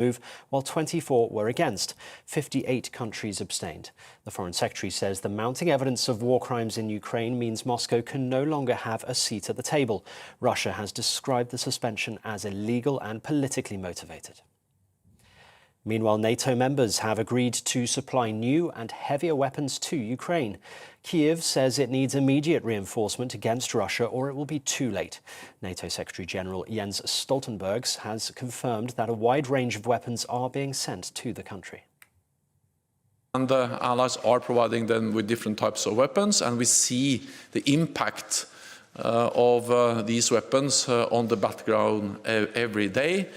move, while 24 were against. 58 countries abstained. The Foreign Secretary says the mounting evidence of war crimes in Ukraine means Moscow can no longer have a seat at the table. Russia has described the suspension as illegal and politically motivated. Meanwhile, NATO members have agreed to supply new and heavier weapons to Ukraine. Kyiv says it needs immediate reinforcement against Russia or it will be too late. NATO Secretary-General Jens Stoltenberg has confirmed that a wide range of weapons are being sent to the country. And the allies are providing them with different types of weapons, and we see the impact of these weapons on the battleground every day,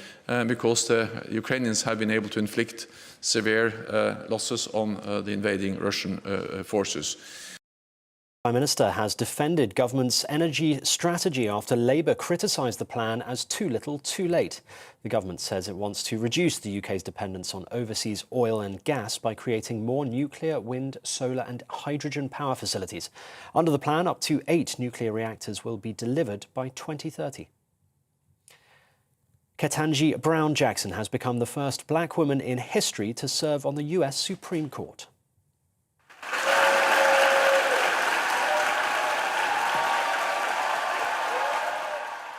because the Ukrainians have been able to inflict severe losses on the invading Russian forces. The Prime Minister has defended government's energy strategy after Labour criticised the plan as too little, too late. The government says it wants to reduce the UK's dependence on overseas oil and gas by creating more nuclear, wind, solar and hydrogen power facilities. Under the plan, up to 8 nuclear reactors will be delivered by 2030. Ketanji Brown Jackson has become the first black woman in history to serve on the US Supreme Court.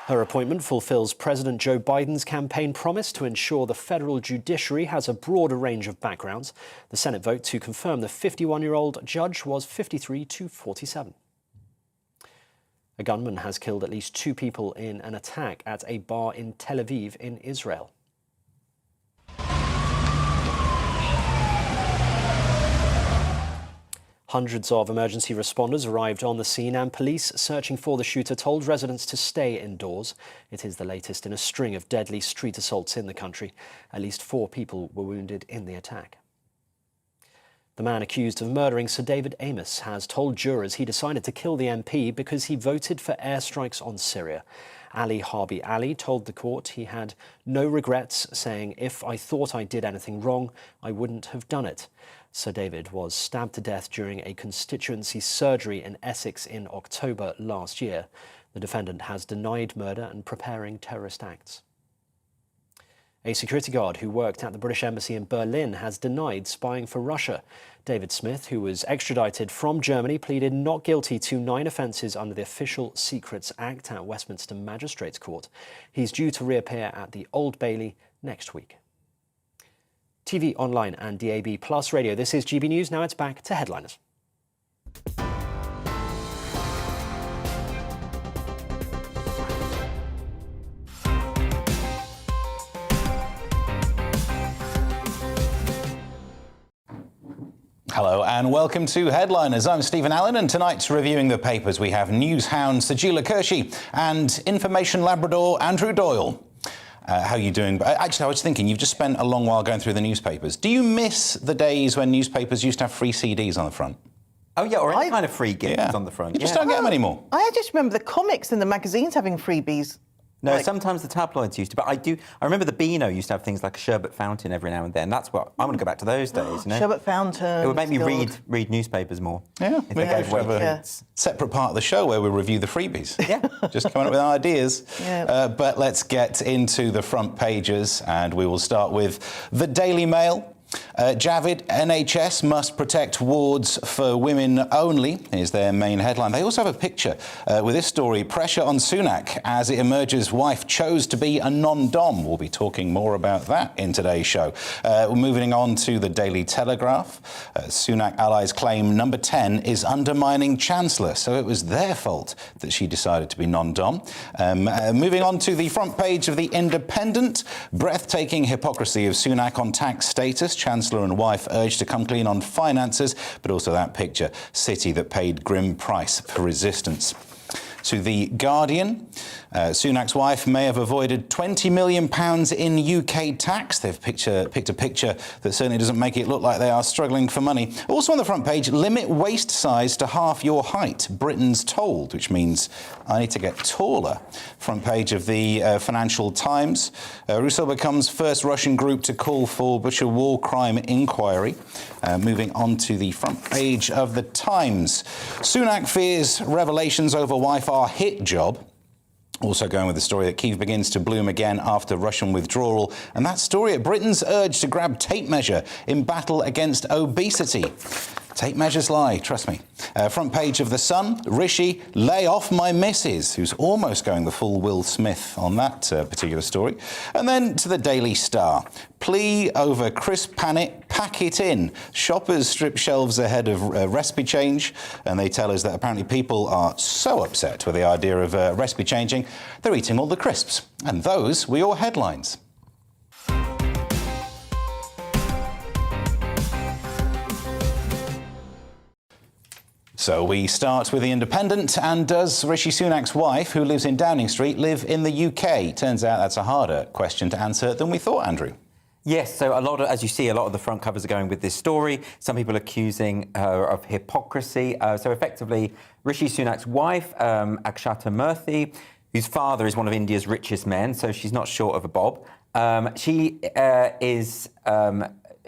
Her appointment fulfills President Joe Biden's campaign promise to ensure the federal judiciary has a broader range of backgrounds. The Senate vote to confirm the 51-year-old judge was 53 to 47. A gunman has killed at least 2 people in an attack at a bar in Tel Aviv in Israel. Hundreds of emergency responders arrived on the scene, and police searching for the shooter told residents to stay indoors. It is the latest in a string of deadly street assaults in the country. At least 4 people were wounded in the attack. The man accused of murdering Sir David Amess has told jurors he decided to kill the MP because he voted for airstrikes on Syria. Ali Harbi Ali told the court he had no regrets, saying, "If I thought I did anything wrong, I wouldn't have done it." Sir David was stabbed to death during a constituency surgery in Essex in October last year. The defendant has denied murder and preparing terrorist acts. A security guard who worked at the British Embassy in Berlin has denied spying for Russia. David Smith, who was extradited from Germany, pleaded not guilty to 9 offences under the Official Secrets Act at Westminster Magistrates Court. He's due to reappear at the Old Bailey next week. TV, online and DAB Plus radio. This is GB News. Now it's back to headliners. Hello and welcome to Headliners. I'm Stephen Allen, and tonight's reviewing the papers we have news hound Sajila Kershi and information Labrador Andrew Doyle. How are you doing? Actually, I was thinking, you've just spent a long while going through the newspapers. Do you miss the days when newspapers used to have free CDs on the front? Oh, yeah, or any kind of free gifts on the front. You just don't get them anymore. I just remember the comics and the magazines having freebies. No, sometimes the tabloids used to, but I remember the Beano used to have things like a sherbet fountain every now and then. That's what I want to go back to those days. You know? Sherbet fountain. It would make me read newspapers more. Yeah, maybe we should have a separate part of the show where we review the freebies. Yeah, just coming up with ideas. Yeah. But let's get into the front pages, and we will start with the Daily Mail. Javid, NHS must protect wards for women only, is their main headline. They also have a picture with this story, pressure on Sunak as it emerges wife chose to be a non-dom. We'll be talking more about that in today's show. Moving on to the Daily Telegraph. Sunak allies claim number 10 is undermining Chancellor, so it was their fault that she decided to be non-dom. Moving on to the front page of the Independent, breathtaking hypocrisy of Sunak on tax status. Chancellor and wife urged to come clean on finances, but also that picture, city that paid grim price for resistance. To The Guardian, Sunak's wife may have avoided £20 million in UK tax. They've picked a picture that certainly doesn't make it look like they are struggling for money. Also on the front page, limit waist size to half your height, Britain's told, which means I need to get taller. Front page of the Financial Times. Rusal becomes first Russian group to call for Bucha war crime inquiry. Moving on to the front page of the Times. Sunak fears revelations over wife are hit job. Also going with the story that Kyiv begins to bloom again after Russian withdrawal. And that story at Britain's urge to grab tape measure in battle against obesity. Tape measures lie, trust me. Front page of The Sun, Rishi, lay off my missus, who's almost going the full Will Smith on that particular story. And then to the Daily Star. Plea over crisp panic, pack it in. Shoppers strip shelves ahead of recipe change, and they tell us that apparently people are so upset with the idea of recipe changing, they're eating all the crisps. And those were your headlines. So we start with The Independent. And does Rishi Sunak's wife, who lives in Downing Street, live in the UK? Turns out that's a harder question to answer than we thought, Andrew. Yes, so as you see, a lot of the front covers are going with this story. Some people accusing her of hypocrisy. So effectively, Rishi Sunak's wife, Akshata Murthy, whose father is one of India's richest men, so she's not short of a bob.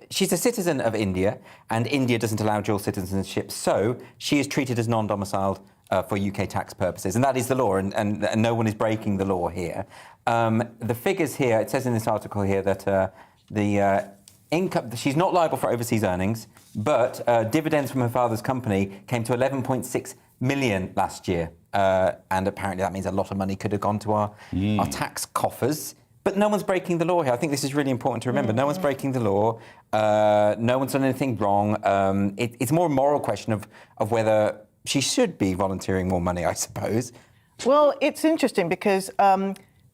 She's a citizen of India, and India doesn't allow dual citizenship, so she is treated as non-domiciled for UK tax purposes, and that is the law, and no one is breaking the law here. The figures here, it says in this article here that the income, she's not liable for overseas earnings, but dividends from her father's company came to 11.6 million last year, and apparently that means a lot of money could have gone to our tax coffers. But no one's breaking the law here. I think this is really important to remember. No one's breaking the law. No one's done anything wrong. It's more a moral question of whether she should be volunteering more money, I suppose. Well, it's interesting because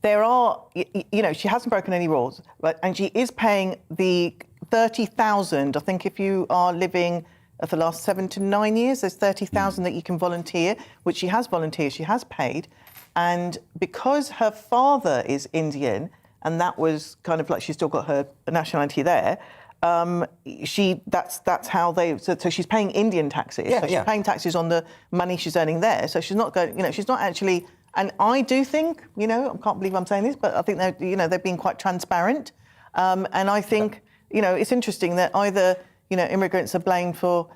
there are, she hasn't broken any rules, but, and she is paying the 30,000. I think if you are living for the last 7 to 9 years, there's 30,000 that you can volunteer, which she has volunteered, she has paid. And because her father is Indian, and that was kind of like she's still got her nationality there. That's how they. So she's paying Indian taxes. Yeah, so she's paying taxes on the money she's earning there. So she's not going. She's not actually. And I do think, I can't believe I'm saying this, but I think they've been quite transparent. And I think, it's interesting that either immigrants are blamed for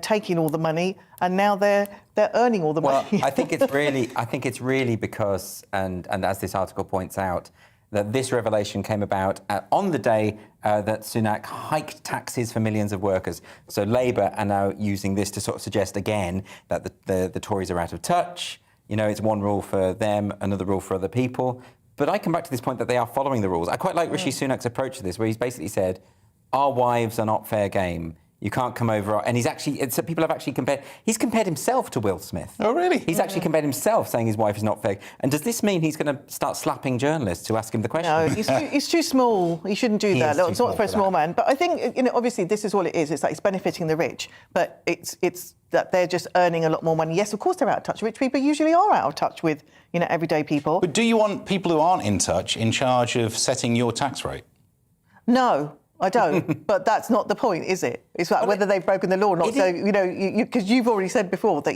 taking all the money, and now they're earning all the money. Well, I think it's really because, and as this article points out, that this revelation came about on the day that Sunak hiked taxes for millions of workers. So Labour are now using this to sort of suggest again that the Tories are out of touch. It's one rule for them, another rule for other people. But I come back to this point that they are following the rules. I quite like Rishi Sunak's approach to this, where he's basically said, our wives are not fair game. You can't come over, and so people have actually he's compared himself to Will Smith. Oh, really? He's actually compared himself, saying his wife is not fair. And does this mean he's going to start slapping journalists who ask him the question? No, he's too small. He shouldn't do that. It's not for a small man. But I think, obviously this is all it is. It's like it's benefiting the rich, but it's that they're just earning a lot more money. Yes, of course they're out of touch. Rich people usually are out of touch with, everyday people. But do you want people who aren't in touch in charge of setting your tax rate? No. I don't, but that's not the point, is it? It's like whether they've broken the law or not. So, because you've already said before that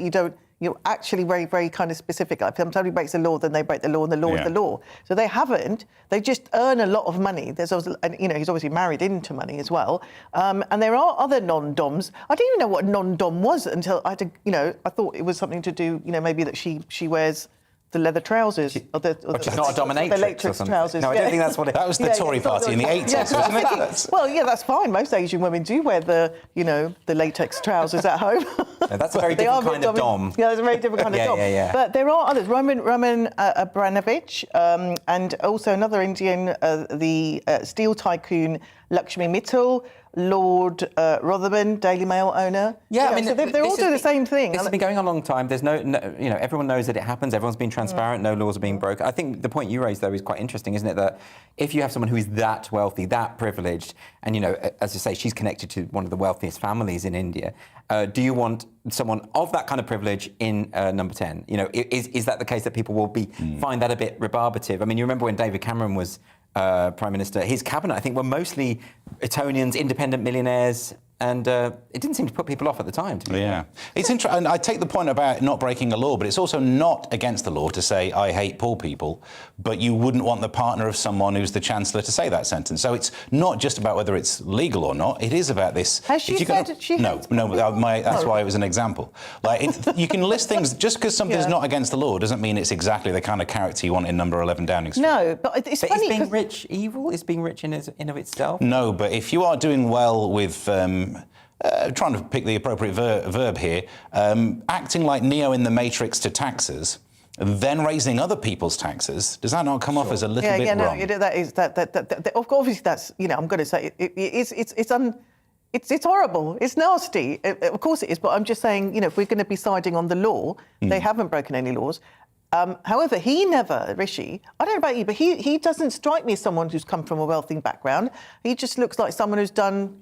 you're actually very, very kind of specific. If somebody breaks the law, then they break the law, and the law is the law. So they haven't. They just earn a lot of money. There's also, he's obviously married into money as well. And there are other non-doms. I didn't even know what non-dom was until I thought it was something to do, maybe that she wears the leather trousers. She's not a dominatrix or something. Trousers. No, I don't think that's what it... That was the Tory party in the 80s, wasn't it? Well, yeah, that's fine. Most Asian women do wear the latex trousers at home. No, that's a very different kind of dom. Yeah, that's a very different kind of dom. Yeah. But there are others. Roman Abramovich, and also another Indian, the steel tycoon Lakshmi Mittal, Lord Rotherman, Daily Mail owner. Yeah, so they're all doing the same thing. This has been going on a long time. There's no, everyone knows that it happens. Everyone's been transparent. No laws are being broken. I think the point you raised, though, is quite interesting, isn't it? That if you have someone who is that wealthy, that privileged, and, as I say, she's connected to one of the wealthiest families in India, do you want someone of that kind of privilege in number 10? Is that the case that people will find that a bit rebarbative? I mean, you remember when David Cameron was Prime Minister, his cabinet, I think, were mostly Etonians, independent millionaires, And it didn't seem to put people off at the time. To be fair. It's interesting. And I take the point about not breaking a law, but it's also not against the law to say, I hate poor people, but you wouldn't want the partner of someone who's the Chancellor to say that sentence. So it's not just about whether it's legal or not. It is about this. Has she said she No, that's why it was an example. Like, you can list things, just because something's not against the law doesn't mean it's exactly the kind of character you want in number 11 Downing Street. No, but it's funny. Is being rich evil? Is being rich in of itself? No, but if you are doing well with... trying to pick the appropriate verb here, acting like Neo in The Matrix to taxes, then raising other people's taxes, does that not come off as a little bit wrong? No, that is that obviously that's, I'm going to say it's horrible, it's nasty. Of course it is, but I'm just saying, if we're going to be siding on the law, they haven't broken any laws. However, he never, Rishi, I don't know about you, but he doesn't strike me as someone who's come from a wealthy background. He just looks like someone who's done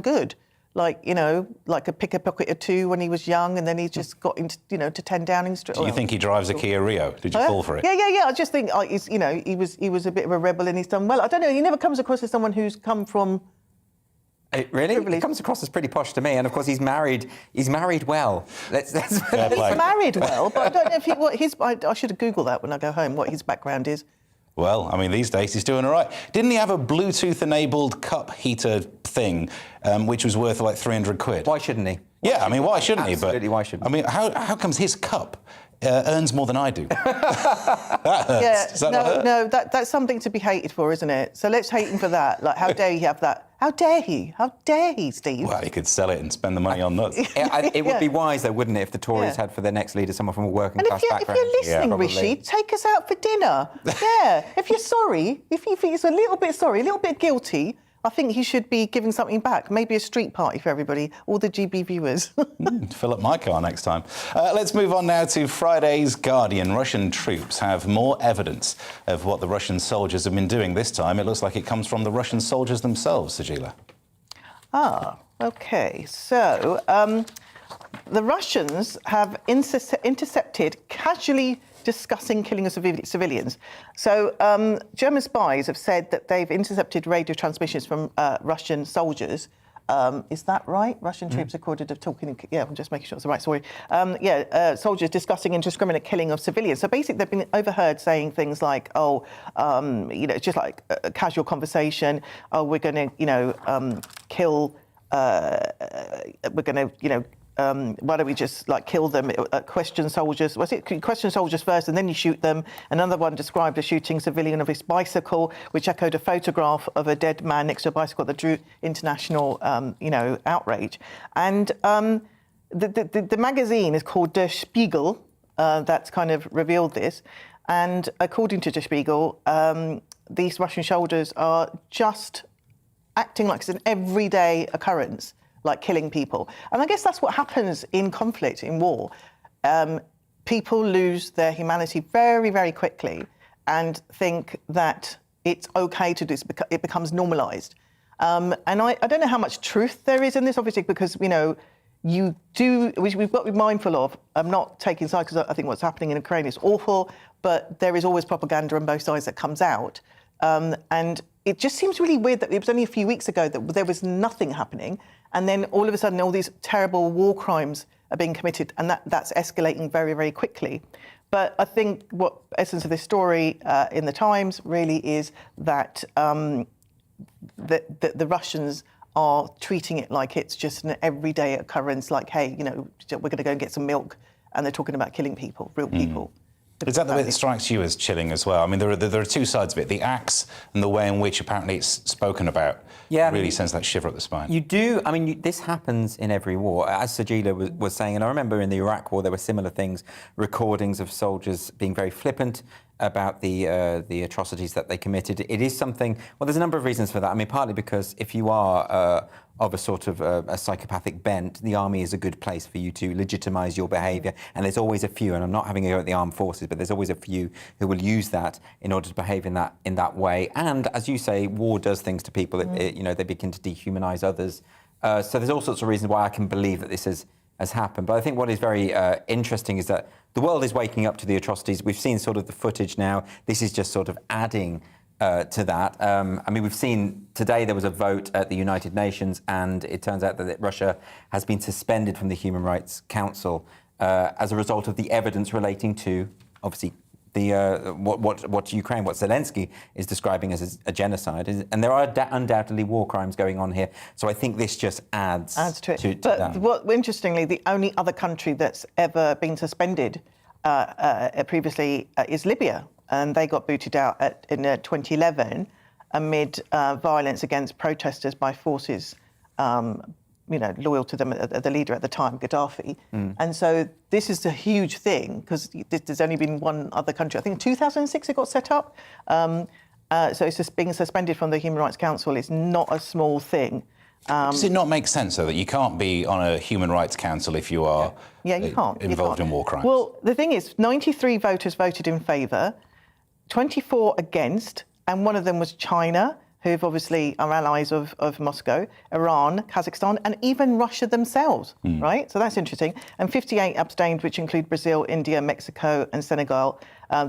good. Like a pickpocket or two when he was young, and then he just got into, to 10 Downing Street. Do you think he drives a Kia Rio? Did you fall for it? Yeah. I just think, he was a bit of a rebel, and he's done well. I don't know. He never comes across as someone who's come from. Really? He comes across as pretty posh to me, and of course he's married. He's married well. He's married well, but I don't know if I should have Googled that when I go home. What his background is. Well, I mean, these days he's doing all right. Didn't he have a Bluetooth-enabled cup heater thing, which was worth like 300 quid? Why shouldn't he? Why shouldn't he? Absolutely, why shouldn't he? I mean, how comes his cup earns more than I do? That hurts. Yeah, that's something to be hated for, isn't it? So let's hate him for that. Like, how dare he have that? How dare he? How dare he, Steve? Well, he could sell it and spend the money on nuts. It would be wise, though, wouldn't it, if the Tories had for their next leader someone from a working class background? If you're listening, Rishi, take us out for dinner. If you're sorry, if you think it's a little bit guilty, I think he should be giving something back. Maybe a street party for everybody, all the GB viewers. Fill up my car next time. Let's move on now to Friday's Guardian. Russian troops have more evidence of what the Russian soldiers have been doing this time. It looks like it comes from the Russian soldiers themselves, Sajila. OK. So the Russians have intercepted casually discussing killing of civilians. So German spies have said that they've intercepted radio transmissions from Russian soldiers. Is that right? Russian troops recorded of talking... Yeah, I'm just making sure it's the right story. Soldiers discussing indiscriminate killing of civilians. So basically, they've been overheard saying things like, just like a casual conversation. Oh, we're going to, kill... we're going to, why don't we just kill them? Question soldiers. Question soldiers first, and then you shoot them. Another one described a shooting civilian of his bicycle, which echoed a photograph of a dead man next to a bicycle that drew international, outrage. And the magazine is called Der Spiegel. That's kind of revealed this. And according to Der Spiegel, these Russian soldiers are just acting like it's an everyday occurrence, like killing people. And I guess that's what happens in conflict, in war. People lose their humanity very, very quickly and think that it's OK to do this. It becomes normalised. And I don't know how much truth there is in this, obviously, because, we've got to be mindful of, I'm not taking sides because I think what's happening in Ukraine is awful, but there is always propaganda on both sides that comes out. And it just seems really weird that it was only a few weeks ago that there was nothing happening. And then all of a sudden, all these terrible war crimes are being committed, and that's escalating very, very quickly. But I think what essence of this story in the Times really is that the Russians are treating it like it's just an everyday occurrence, like, hey, we're going to go and get some milk, and they're talking about killing people, real people. Is that the bit that strikes you as chilling as well? I mean, there are two sides of it. The axe and the way in which apparently it's spoken about really sends that shiver up the spine. You do. I mean, this happens in every war. As Sajila was saying, and I remember in the Iraq War, there were similar things, recordings of soldiers being very flippant about the atrocities that they committed. It is something... Well, there's a number of reasons for that. I mean, partly because if you are of a sort of a psychopathic bent, the army is a good place for you to legitimise your behaviour. And there's always a few, and I'm not having a go at the armed forces, but there's always a few who will use that in order to behave in that way. And as you say, war does things to people. They begin to dehumanise others. So there's all sorts of reasons why I can believe that this has happened. But I think what is very interesting is that the world is waking up to the atrocities. We've seen sort of the footage now. This is just sort of adding to that. I mean, we've seen today there was a vote at the United Nations, and it turns out that Russia has been suspended from the Human Rights Council as a result of the evidence relating to, obviously, the what Ukraine, what Zelensky is describing as a genocide, and there are undoubtedly war crimes going on here. So I think this just adds to it. To but that. Interestingly, the only other country that's ever been suspended previously is Libya, and they got booted out in 2011 amid violence against protesters by forces loyal to them, the leader at the time, Gaddafi. And so this is a huge thing because there's only been one other country. I think in 2006 it got set up. So it's just being suspended from the Human Rights Council is not a small thing. Does it not make sense, though, that you can't be on a Human Rights Council if you are involved in war crimes? Well, the thing is, 93 voters voted in favour, 24 against, and one of them was China, who obviously are allies of Moscow, Iran, Kazakhstan, and even Russia themselves, right? So that's interesting. And 58 abstained, which include Brazil, India, Mexico, and Senegal.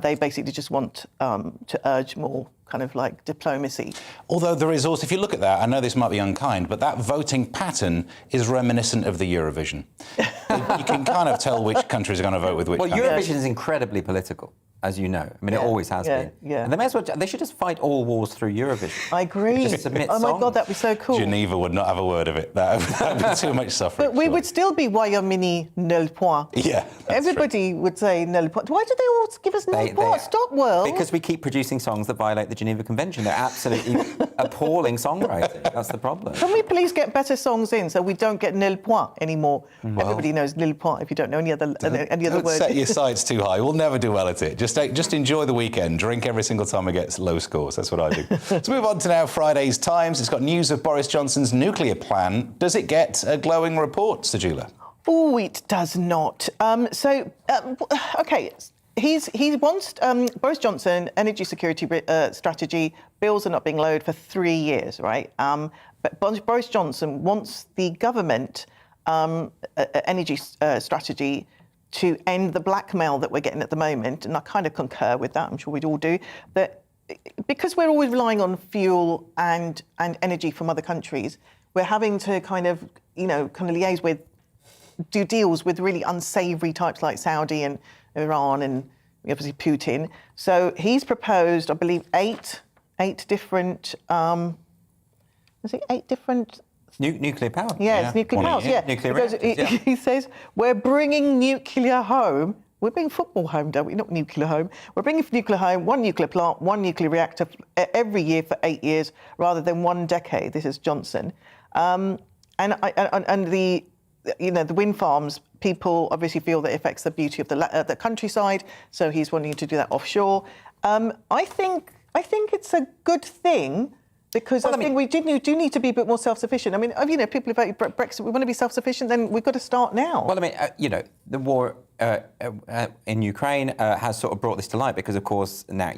They basically just want to urge more kind of like diplomacy. Although there is also, if you look at that, I know this might be unkind, but that voting pattern is reminiscent of the Eurovision. You can kind of tell which countries are going to vote with which countries. Eurovision is incredibly political, as you know. I mean, it always has been. Yeah. And they should just fight all wars through Eurovision. I agree. Just submit my songs. God, that'd be so cool. Geneva would not have a word of it. That would be too much suffering. But we would still be Wyoming nul point. Yeah, everybody would say nul point. Why do they all give us nul point? Stop, world. Because we keep producing songs that violate the Geneva Convention. They're absolutely appalling songwriting. That's the problem. Can we please get better songs in so we don't get nil point anymore? Well, everybody knows nil point if you don't know any other word. Set your sights too high. We'll never do well at it. Just enjoy the weekend. Drink every single time it gets low scores. That's what I do. Let's move on to now Friday's Times. It's got news of Boris Johnson's nuclear plan. Does it get a glowing report, Sajula? Oh, it does not. Okay. He wants Boris Johnson energy security strategy. Bills are not being lowered for 3 years, right? But Boris Johnson wants the government energy strategy to end the blackmail that we're getting at the moment, and I kind of concur with that. I'm sure we'd all do. That because we're always relying on fuel and energy from other countries, we're having to kind of liaise with, do deals with really unsavoury types like Saudi and Iran and obviously Putin. So he's proposed, I believe, eight different. Is it 8 different? Nuclear power. Yeah, it's nuclear power. Yeah, nuclear because reactors, he says we're bringing nuclear home. We're bringing football home, don't we? Not nuclear home. We're bringing nuclear home, one nuclear plant, one nuclear reactor every year for 8 years, rather than 1 decade. This is Johnson, and the wind farms. People obviously feel that it affects the beauty of the countryside, so he's wanting to do that offshore. I think it's a good thing. Because I think we do need to be a bit more self-sufficient. I mean, people who voted Brexit, we want to be self-sufficient, then we've got to start now. Well, I mean, the war in Ukraine has sort of brought this to light because, of course, now,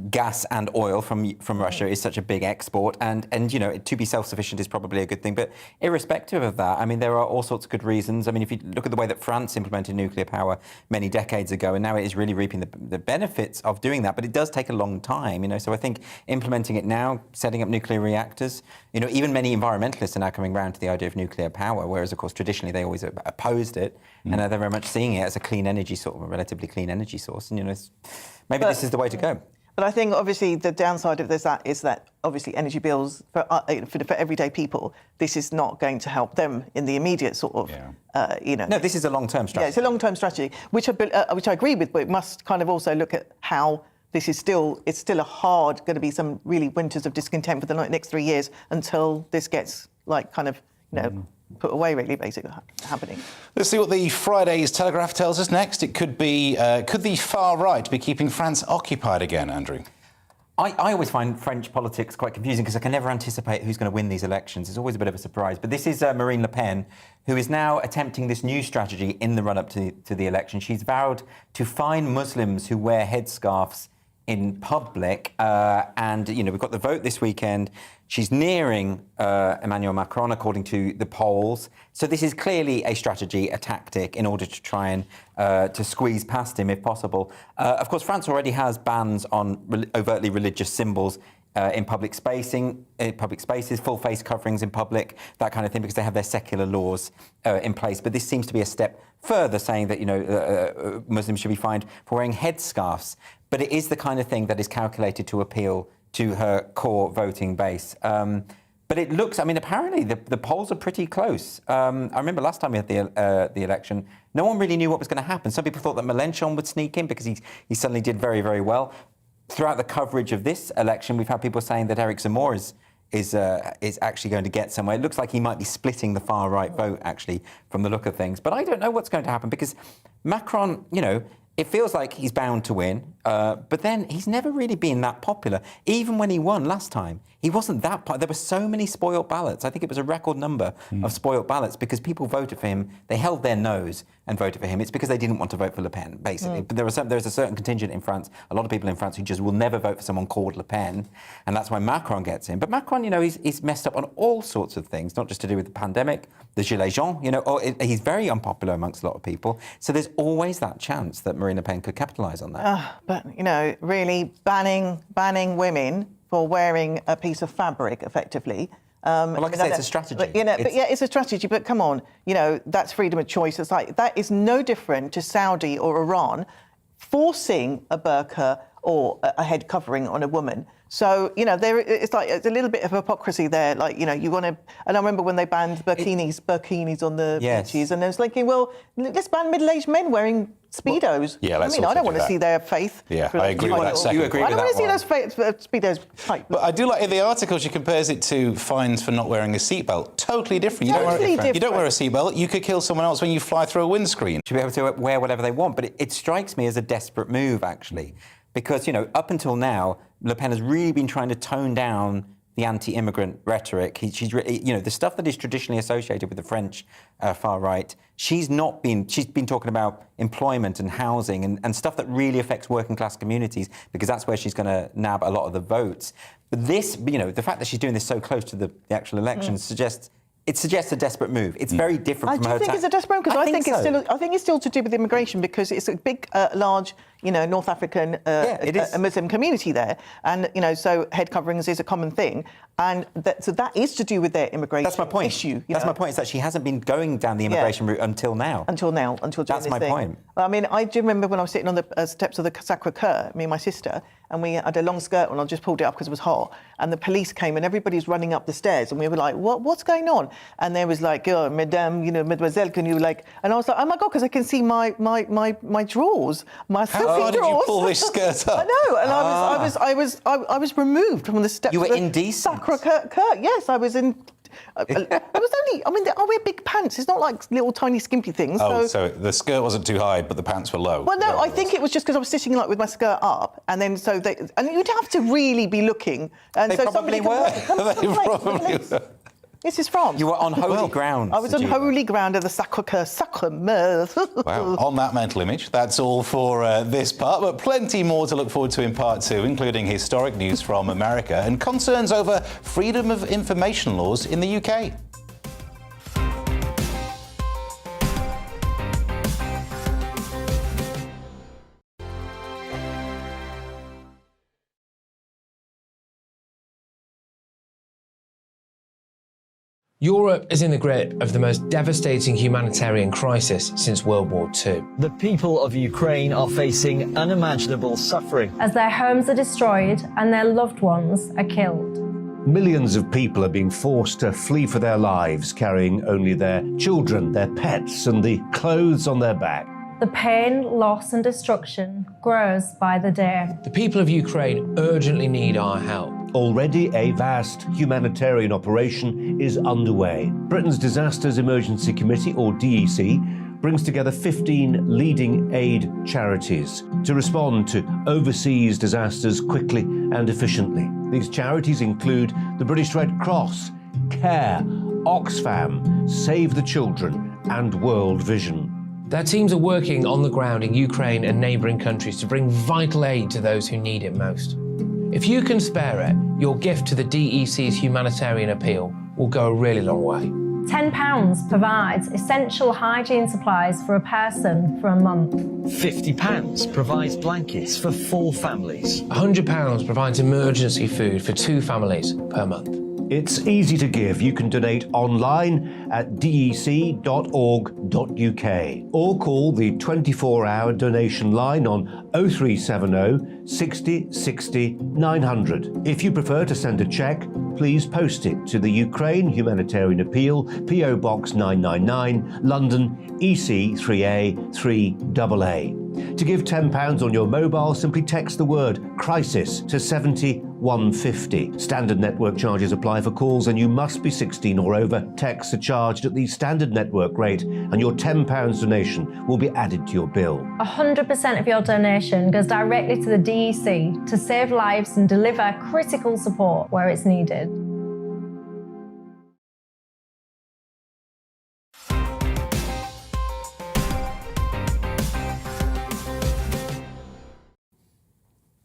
gas and oil from Russia is such a big export, and to be self-sufficient is probably a good thing. But irrespective of that, I mean, there are all sorts of good reasons. I mean, if you look at the way that France implemented nuclear power many decades ago, and now it is really reaping the benefits of doing that, but it does take a long time, So I think implementing it now, setting up nuclear reactors, even many environmentalists are now coming around to the idea of nuclear power, whereas, of course, traditionally they always opposed it, and now they're very much seeing it as a clean energy sort of a relatively clean energy source. And maybe this is the way to go. But I think, obviously, the downside of this is that obviously energy bills for everyday people, this is not going to help them in the immediate sort of, No, this is a long-term strategy. Yeah, it's a long-term strategy, which I agree with, but it must kind of also look at how this is still going to be some really winters of discontent for the next 3 years until this gets put away, really, basically happening. Let's see what the Friday's Telegraph tells us next. It could be, could the far right be keeping France occupied again, Andrew? I always find French politics quite confusing because I can never anticipate who's going to win these elections. It's always a bit of a surprise. But this is Marine Le Pen, who is now attempting this new strategy in the run-up to the election. She's vowed to fine Muslims who wear headscarves in public, and we've got the vote this weekend. She's nearing Emmanuel Macron, according to the polls. So this is clearly a strategy, a tactic, in order to try and to squeeze past him if possible. Of course, France already has bans on overtly religious symbols in public spaces, full face coverings in public, that kind of thing, because they have their secular laws in place. But this seems to be a step further, saying that Muslims should be fined for wearing headscarves. But it is the kind of thing that is calculated to appeal to her core voting base. But it looks, apparently the polls are pretty close. I remember last time we had the election, no one really knew what was going to happen. Some people thought that Mélenchon would sneak in because he suddenly did very, very well. Throughout the coverage of this election, we've had people saying that Eric Zemmour is actually going to get somewhere. It looks like he might be splitting the far-right vote, actually, from the look of things. But I don't know what's going to happen, because Macron, it feels like he's bound to win, but then he's never really been that popular. Even when he won last time, he wasn't that popular. There were so many spoiled ballots. I think it was a record number of spoiled ballots, because people voted for him. They held their nose and voted for him. It's because they didn't want to vote for Le Pen, basically. But there's a certain contingent in France, a lot of people in France, who just will never vote for someone called Le Pen, and that's why Macron gets in. But Macron, he's messed up on all sorts of things, not just to do with the pandemic, the Gilets jaunes, he's very unpopular amongst a lot of people. So there's always that chance that Marine Le Pen could capitalise on that. But, really banning women for wearing a piece of fabric, effectively. Like I say, it's a strategy. But, it's a strategy, but come on, that's freedom of choice. It's like, that is no different to Saudi or Iran forcing a burqa or a head covering on a woman. So, it's a little bit of hypocrisy there. Like, you want to... And I remember when they banned burkinis on the beaches, and I was thinking, well, let's ban middle-aged men wearing Speedos. Well, I don't want to see their faith. Yeah, I agree with that second. You agree with that? I don't want to see those Speedos. But I do like in the article she compares it to fines for not wearing a seatbelt. Totally different. You don't wear a seatbelt. You could kill someone else when you fly through a windscreen. Should be able to wear whatever they want, but it strikes me as a desperate move, actually, because up until now, Le Pen has really been trying to tone down the anti-immigrant rhetoric. The stuff that is traditionally associated with the French far right. She's been talking about employment and housing and stuff that really affects working class communities, because that's where she's going to nab a lot of the votes. But this, the fact that she's doing this so close to the actual election suggests a desperate move. It's very different from her. I do think it's a desperate move, because I think it's still to do with immigration, because it's a big, large, North African Muslim community there, and so head coverings is a common thing, and so that is to do with their immigration. That's my point. Issue. That's my point. Is that she hasn't been going down the immigration route until now. Until doing That's this my thing. point. I do remember when I was sitting on the steps of the Sacré-Cœur, me and my sister, and we had a long skirt on. I just pulled it up because it was hot, and the police came, and everybody's running up the stairs, and we were like, "What's going on?" And there was like, "Oh, Madame, Mademoiselle, can you like?" And I was like, "Oh my God," because I can see my drawers, my filthy drawers. How did you pull this skirt up? I know, and I was removed from the steps. You were of the indecent. Sacré-Cœur. Yes, I was in. It was only. I wear big pants. It's not like little tiny skimpy things. Oh, so the skirt wasn't too high, but the pants were low. Well, no, I think it was just because I was sitting with my skirt up, and then and you'd have to really be looking. And they so probably were. They probably were. This is France. You were on holy ground. I was on holy ground of the Sacré-Cœur. Wow, on that mental image, that's all for this part, but plenty more to look forward to in part two, including historic news from America and concerns over freedom of information laws in the UK. Europe is in the grip of the most devastating humanitarian crisis since World War II. The people of Ukraine are facing unimaginable suffering as their homes are destroyed and their loved ones are killed. Millions of people are being forced to flee for their lives, carrying only their children, their pets, and the clothes on their back. The pain, loss and destruction grows by the day. The people of Ukraine urgently need our help. Already a vast humanitarian operation is underway. Britain's Disasters Emergency Committee, or DEC, brings together 15 leading aid charities to respond to overseas disasters quickly and efficiently. These charities include the British Red Cross, CARE, Oxfam, Save the Children and World Vision. Their teams are working on the ground in Ukraine and neighbouring countries to bring vital aid to those who need it most. If you can spare it, your gift to the DEC's humanitarian appeal will go a really long way. £10 provides essential hygiene supplies for a person for a month. £50 provides blankets for 4 families. £100 provides emergency food for 2 families per month. It's easy to give. You can donate online at dec.org.uk or call the 24-hour donation line on 0370 60 60 900. If you prefer to send a cheque, please post it to the Ukraine Humanitarian Appeal, PO Box 999, London, EC 3A 3AA. To give £10 on your mobile, simply text the word crisis to 70150. Standard network charges apply for calls and you must be 16 or over. Texts are charged at the standard network rate and your £10 donation will be added to your bill. 100% of your donation goes directly to the DEC to save lives and deliver critical support where it's needed.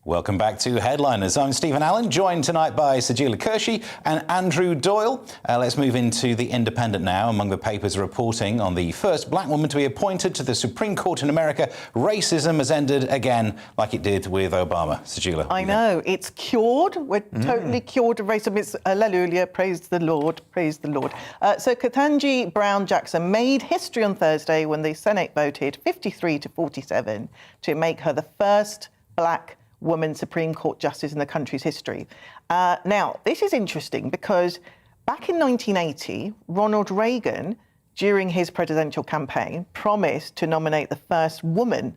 Welcome back to Headliners. I'm Stephen Allen, joined tonight by Sajila Kershi and Andrew Doyle. Let's move into The Independent now. Among the papers reporting on the first black woman to be appointed to the Supreme Court in America, racism has ended again like it did with Obama. Sajila. I know. It's cured. We're totally cured of racism. It's hallelujah. Praise the Lord. Praise the Lord. So Ketanji Brown Jackson made history on Thursday when the Senate voted 53 to 47 to make her the first black woman Supreme Court justice in the country's history. Now, this is interesting because back in 1980, Ronald Reagan, during his presidential campaign, promised to nominate the first woman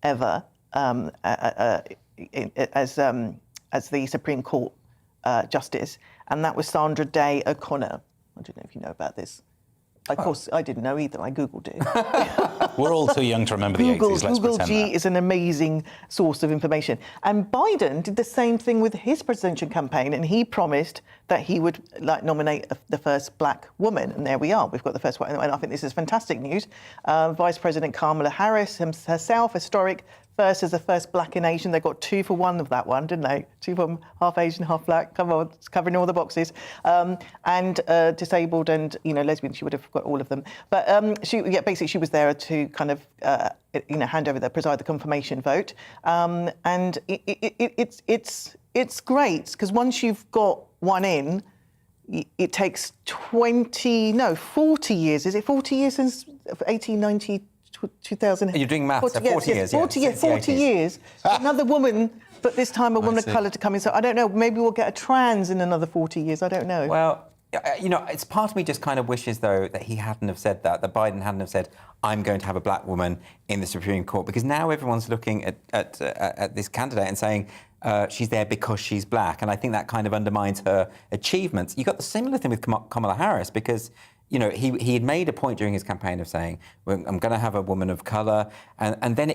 ever as the Supreme Court justice, and that was Sandra Day O'Connor. I don't know if you know about this. Of course, I didn't know either. I Googled it. We're all too young to remember the 80s, let's Google pretend G that. is an amazing source of information. And Biden did the same thing with his presidential campaign, and he promised that he would nominate the first black woman. And there we are. We've got the first one. And I think this is fantastic news. Vice President Kamala Harris herself, historic, first as the first black in Asian. They got 2 for 1 of that one, didn't they? 2 for 1, half Asian, half black. Come on, it's covering all the boxes. And disabled and lesbian. She would have got all of them. But basically she was there to kind of hand over preside the confirmation vote. And it's great because once you've got one in, it takes 40 years. Is it 40 years since 1890? 2000. You're doing maths. 40 years. 40 years. Another woman, but this time a woman of colour to come in. So I don't know. Maybe we'll get a trans in another 40 years. I don't know. Well, it's part of me just kind of wishes, though, that he hadn't have said that Biden hadn't have said, I'm going to have a black woman in the Supreme Court, because now everyone's looking at this candidate and saying she's there because she's black. And I think that kind of undermines her achievements. You got the similar thing with Kamala Harris, because he had made a point during his campaign of saying, I'm going to have a woman of colour. And then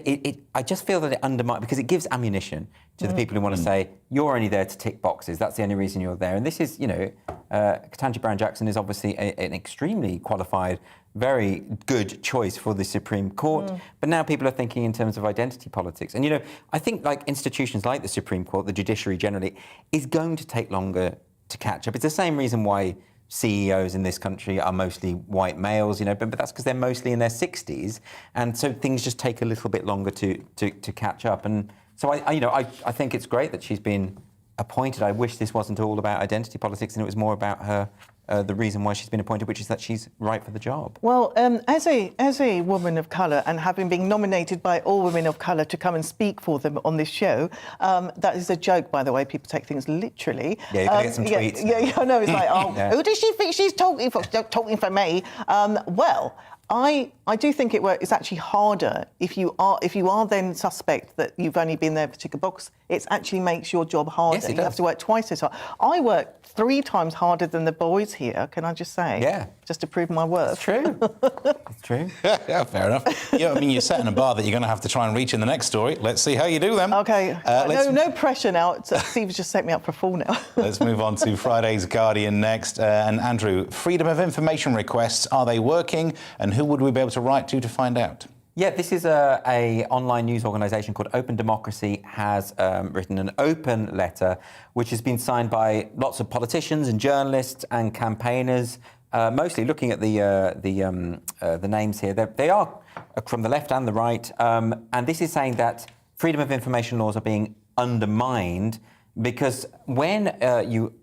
I just feel that it undermines, because it gives ammunition to the people who want to say, you're only there to tick boxes. That's the only reason you're there. And this is, Ketanji Brown Jackson is obviously an extremely qualified, very good choice for the Supreme Court. But now people are thinking in terms of identity politics. And, I think institutions like the Supreme Court, the judiciary generally, is going to take longer to catch up. It's the same reason why CEOs in this country are mostly white males, but that's because they're mostly in their 60s, and so things just take a little bit longer to catch up. And so I think it's great that she's been appointed. I wish this wasn't all about identity politics and it was more about her. The reason why she's been appointed, which is that she's right for the job. Well, as a woman of colour, and having been nominated by all women of colour to come and speak for them on this show, that is a joke, by the way. People take things literally. Yeah, you're going to get some tweets. Yeah, I know. It's like, who does she think she's talking for? Talking for me? Well, I do think it's actually harder if you are then suspect that you've only been there for tick a box. It actually makes your job harder. Yes, it does. You have to work twice as hard. I work 3 times harder than the boys here, can I just say? Yeah. Just to prove my worth. It's true. It's true. Yeah, fair enough. You're setting a bar that you're going to have to try and reach in the next story. Let's see how you do then. OK. No pressure now. Steve's just set me up for a fall now. Let's move on to Friday's Guardian next. And Andrew, freedom of information requests, are they working? And who would we be able to write to find out? Yeah, this is a online news organisation called Open Democracy has written an open letter which has been signed by lots of politicians and journalists and campaigners, mostly looking at the names here. They are from the left and the right, and this is saying that freedom of information laws are being undermined because when you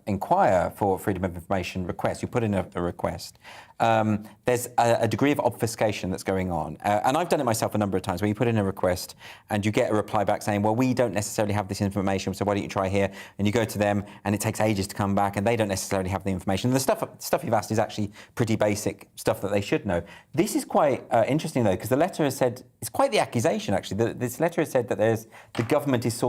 inquire for freedom of information requests, you put in a request, there's a degree of obfuscation that's going on. And I've done it myself a number of times where you put in a request and you get a reply back saying, well, we don't necessarily have this information, so why don't you try here? And you go to them and it takes ages to come back and they don't necessarily have the information. And the stuff you've asked is actually pretty basic stuff that they should know. This is quite interesting, though, because the letter has said, it's quite the accusation, actually. This letter has said that the government is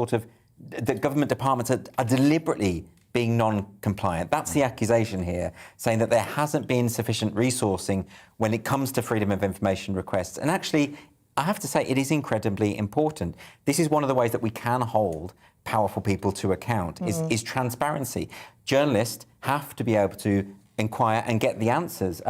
the government departments are deliberately being non-compliant. That's the accusation here, saying that there hasn't been sufficient resourcing when it comes to freedom of information requests. And actually, I have to say, it is incredibly important. This is one of the ways that we can hold powerful people to account, is transparency. Journalists have to be able to inquire and get the answers.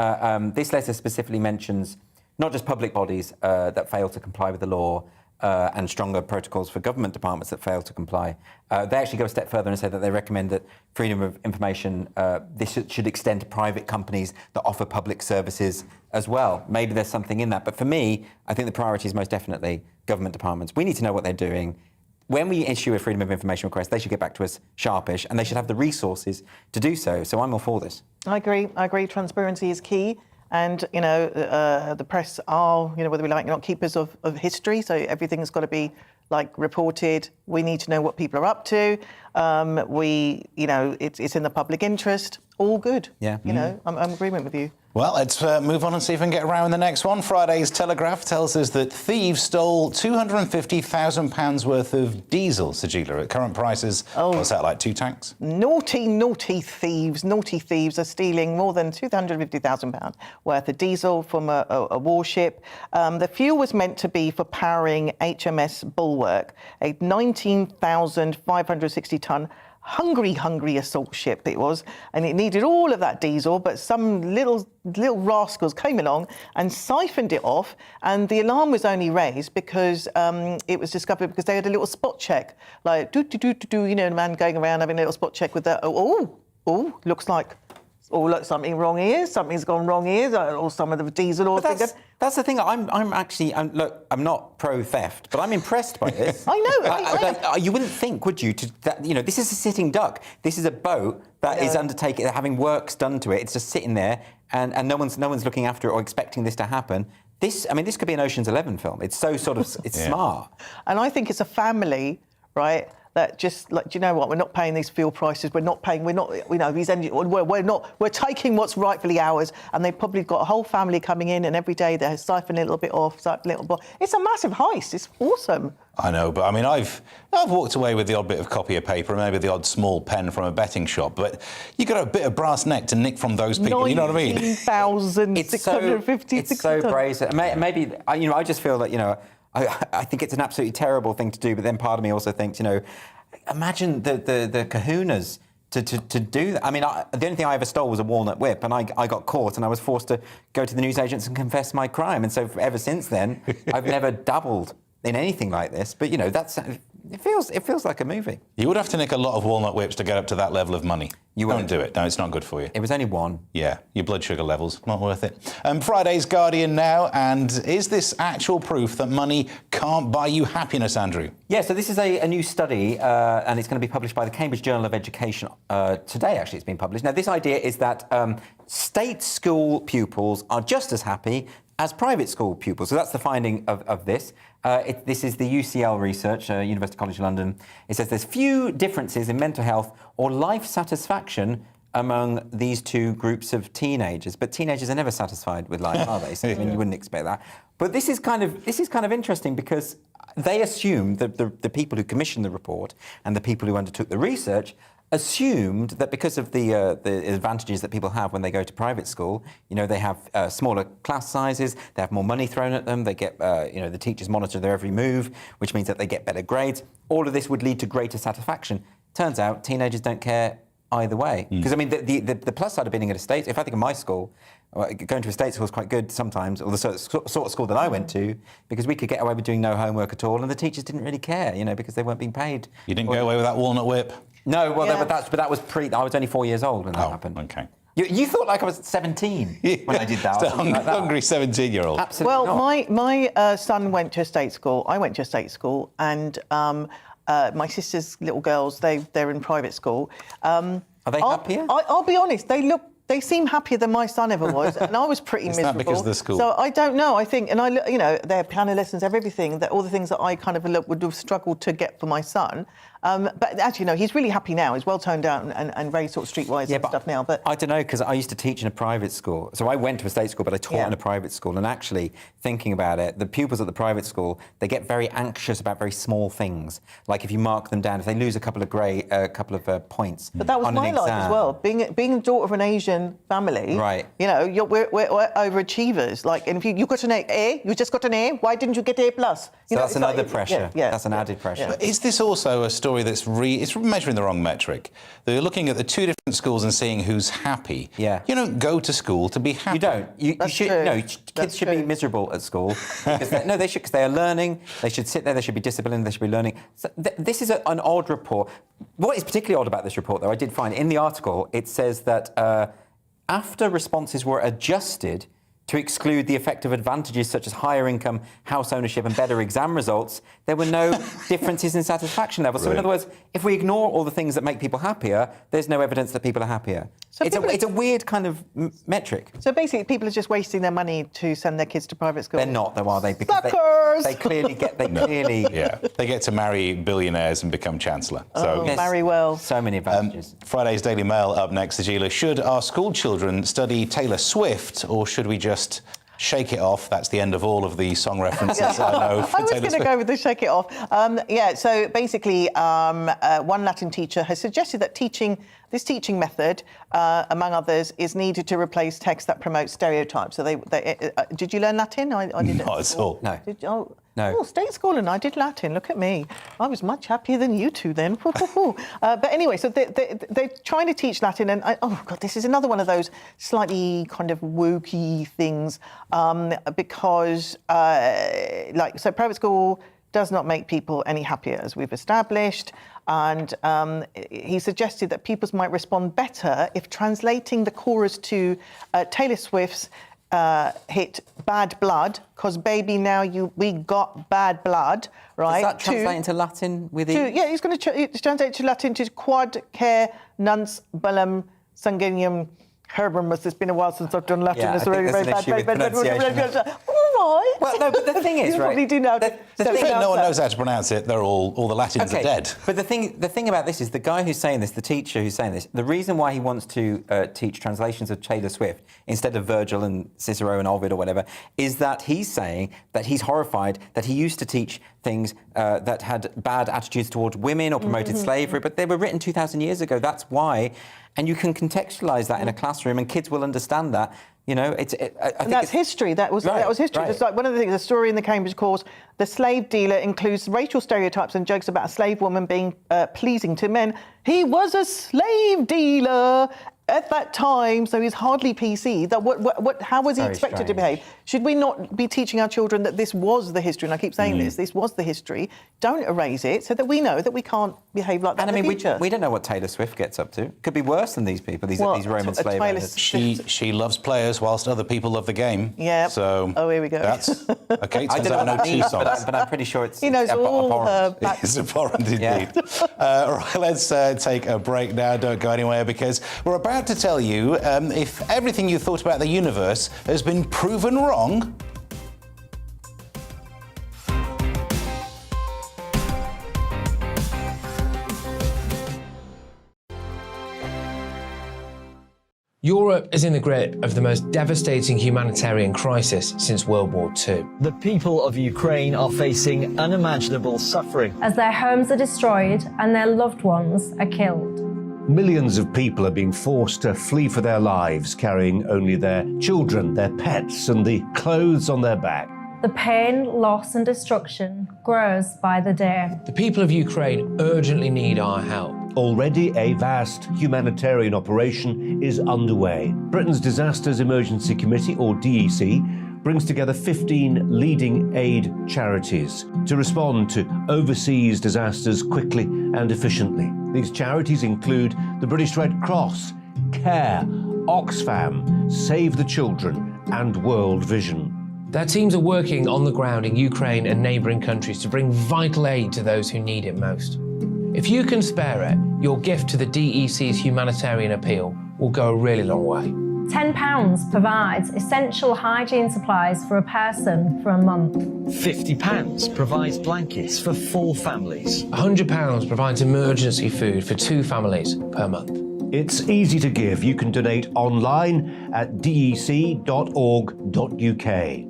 This letter specifically mentions not just public bodies that fail to comply with the law, and stronger protocols for government departments that fail to comply. They actually go a step further and say that they recommend that freedom of information, this should extend to private companies that offer public services as well. Maybe there's something in that. But for me, I think the priority is most definitely government departments. We need to know what they're doing. When we issue a freedom of information request, they should get back to us sharpish and they should have the resources to do so. So I'm all for this. I agree. Transparency is key. And, the press are, whether we like it or not, keepers of history. So everything's got to be, reported. We need to know what people are up to. It's in the public interest. All good. Yeah. I'm in agreement with you. Well, let's move on and see if we can get around the next one. Friday's Telegraph tells us that thieves stole £250,000 worth of diesel, Sajila, at current prices. What's that, like 2 tanks? Naughty thieves. Naughty thieves are stealing more than £250,000 worth of diesel from a warship. The fuel was meant to be for powering HMS Bulwark, a 19,560-tonne hungry assault ship it was, and it needed all of that diesel, but some little rascals came along and siphoned it off, and the alarm was only raised because it was discovered because they had a little spot check, like a man going around having a little spot check with that. Looks like something wrong here, something's gone wrong here, or some of the diesel or things. That's the thing. I'm I'm not pro-theft, but I'm impressed by this. I know. You wouldn't think, would you? This is a sitting duck. This is a boat that is undertaking, having works done to it. It's just sitting there, and no one's looking after it or expecting this to happen. This could be an Ocean's 11 film. It's so it's smart. And I think it's a family, right? That just do you know what? We're not paying these fuel prices. We're taking what's rightfully ours, and they've probably got a whole family coming in, and every day they're siphoning a little bit off, It's a massive heist. It's awesome. I know, but I've walked away with the odd bit of copy of paper and maybe the odd small pen from a betting shop, but you got a bit of brass neck to nick from those people. You know what I mean? 19,650. It's so brazen. Maybe I just feel that I think it's an absolutely terrible thing to do, but then part of me also thinks, imagine the kahunas to do that. The only thing I ever stole was a walnut whip, and I got caught, and I was forced to go to the newsagents and confess my crime. And so ever since then, I've never dabbled in anything like this. But it feels like a movie. You would have to nick a lot of walnut whips to get up to that level of money. You won't do it. No, it's not good for you. It was only one. Yeah, your blood sugar levels, not worth it. Friday's Guardian now, and is this actual proof that money can't buy you happiness, Andrew? Yeah, so this is a new study, and it's going to be published by the Cambridge Journal of Education today, actually, it's been published. Now, this idea is that state school pupils are just as happy as private school pupils. So that's the finding of this. This is the UCL research, University College London. It says there's few differences in mental health or life satisfaction among these two groups of teenagers. But teenagers are never satisfied with life, are they? So you wouldn't expect that. But this is kind of interesting because they assume that the people who commissioned the report and the people who undertook the research assumed that because of the advantages that people have when they go to private school, they have smaller class sizes, they have more money thrown at them, they get, the teachers monitor their every move, which means that they get better grades. All of this would lead to greater satisfaction. Turns out teenagers don't care either way. Because I mean, the plus side of being at a state, if I think of my school, going to a state school is quite good sometimes, or the sort of school that I went to, because we could get away with doing no homework at all, and the teachers didn't really care, you know, because they weren't being paid. You didn't go away with that walnut whip? No, well, but that was I was only 4 years old when that happened. OK. You thought like I was 17 when I did that. Hungry 17-year-old. Absolutely Well, not. my son went to a state school. I went to a state school, and my sister's little girls, they're in private school. Are they happier? I'll be honest. They seem happier than my son ever was, and I was pretty miserable. That because of the school? So I don't know. I think, and you know, they have piano lessons, everything. All the things that I kind of would have struggled to get for my son. But actually, no, he's really happy now. He's well toned down and very sort of streetwise and stuff now. But I don't know, because I used to teach in a private school. So I went to a state school, but I taught in a private school. And actually, thinking about it, the pupils at the private school, they get very anxious about very small things. Like if you mark them down, if they lose a couple of points. But that was my life as well. Being a daughter of an Asian family, right? You know, we're overachievers. Like, and if you got an A, you just got an A. Why didn't you get A plus? So that's another pressure. Yeah, that's an added pressure. But is this also a story that's it's measuring the wrong metric? They're looking at the two different schools and seeing who's happy. Yeah. You don't go to school to be happy. You don't. You should. True. No, kids should be miserable at school. They should, because they are learning. They should sit there. They should be disciplined. They should be learning. So this is an odd report. What is particularly odd about this report, though, I did find in the article, it says that after responses were adjusted to exclude the effect of advantages such as higher income, house ownership and better exam results, there were no differences in satisfaction levels. So in other words, if we ignore all the things that make people happier, there's no evidence that people are happier. So it's a weird kind of metric. So basically, people are just wasting their money to send their kids to private school. They're not, though, are they? Because Suckers! they clearly get... Yeah, they get to marry billionaires and become chancellor. So marry well. So many advantages. Friday's Daily Mail up next. Agila, should our school children study Taylor Swift, or should we just shake it off? That's the end of all of the song references I know for I was Taylor going to Swift. go with the shake it off. So basically, one Latin teacher has suggested that this teaching method, among others, is needed to replace text that promotes stereotypes. So did you learn Latin? I did. Not at all. No. No. Oh, state school, and I did Latin. Look at me. I was much happier than you two then. But anyway, so they're trying to teach Latin, and oh God, this is another one of those slightly kind of wokey things, because so private school does not make people any happier, as we've established. And he suggested that pupils might respond better if translating the chorus to Taylor Swift's hit Bad Blood, because baby now we got bad blood, right? Does that translate into Latin with he's going to translate to Latin to quad care nuns bellum sanguinium herbamus. It's been a while since I've done Latin. Yeah, it's I very, think very there's bad. an issue with pronunciation. Right. Well, no, but the thing is, you right? probably do know. No one knows how to pronounce it. They're all the Latins are dead. But the thing about this is the guy who's saying this, the teacher who's saying this, the reason why he wants to teach translations of Taylor Swift instead of Virgil and Cicero and Ovid or whatever, is that he's saying that he's horrified that he used to teach things that had bad attitudes towards women or promoted slavery, but they were written 2,000 years ago. That's why. And you can contextualise that in a classroom, and kids will understand that. You know, I think that's history. That was history. Right. It's like one of the things. The story in the Cambridge course, the slave dealer includes racial stereotypes and jokes about a slave woman being pleasing to men. He was a slave dealer at that time, so he's hardly PC. That how was he expected to behave? Should we not be teaching our children that this was the history? And I keep saying this was the history. Don't erase it, so that we know that we can't behave like that in the future. We don't know what Taylor Swift gets up to. Could be worse than these people, these Roman slave owners. She loves players whilst other people love the game. Yeah. So here we go. That's okay. I don't know what that means, but I'm pretty sure it's. He knows all her back. It's abhorrent indeed. Right, let's take a break now. Don't go anywhere, because we're about to tell you if everything you thought about the universe has been proven wrong. Europe is in the grip of the most devastating humanitarian crisis since World War II. The people of Ukraine are facing unimaginable suffering as their homes are destroyed and their loved ones are killed. Millions of people are being forced to flee for their lives, carrying only their children, their pets, and the clothes on their back. The pain, loss, and destruction grows by the day. The people of Ukraine urgently need our help. Already a vast humanitarian operation is underway. Britain's Disasters Emergency Committee, or DEC, brings together 15 leading aid charities to respond to overseas disasters quickly and efficiently. These charities include the British Red Cross, CARE, Oxfam, Save the Children and World Vision. Their teams are working on the ground in Ukraine and neighbouring countries to bring vital aid to those who need it most. If you can spare it, your gift to the DEC's humanitarian appeal will go a really long way. £10 provides essential hygiene supplies for a person for a month. £50 provides blankets for 4 families. £100 provides emergency food for 2 families per month. It's easy to give. You can donate online at dec.org.uk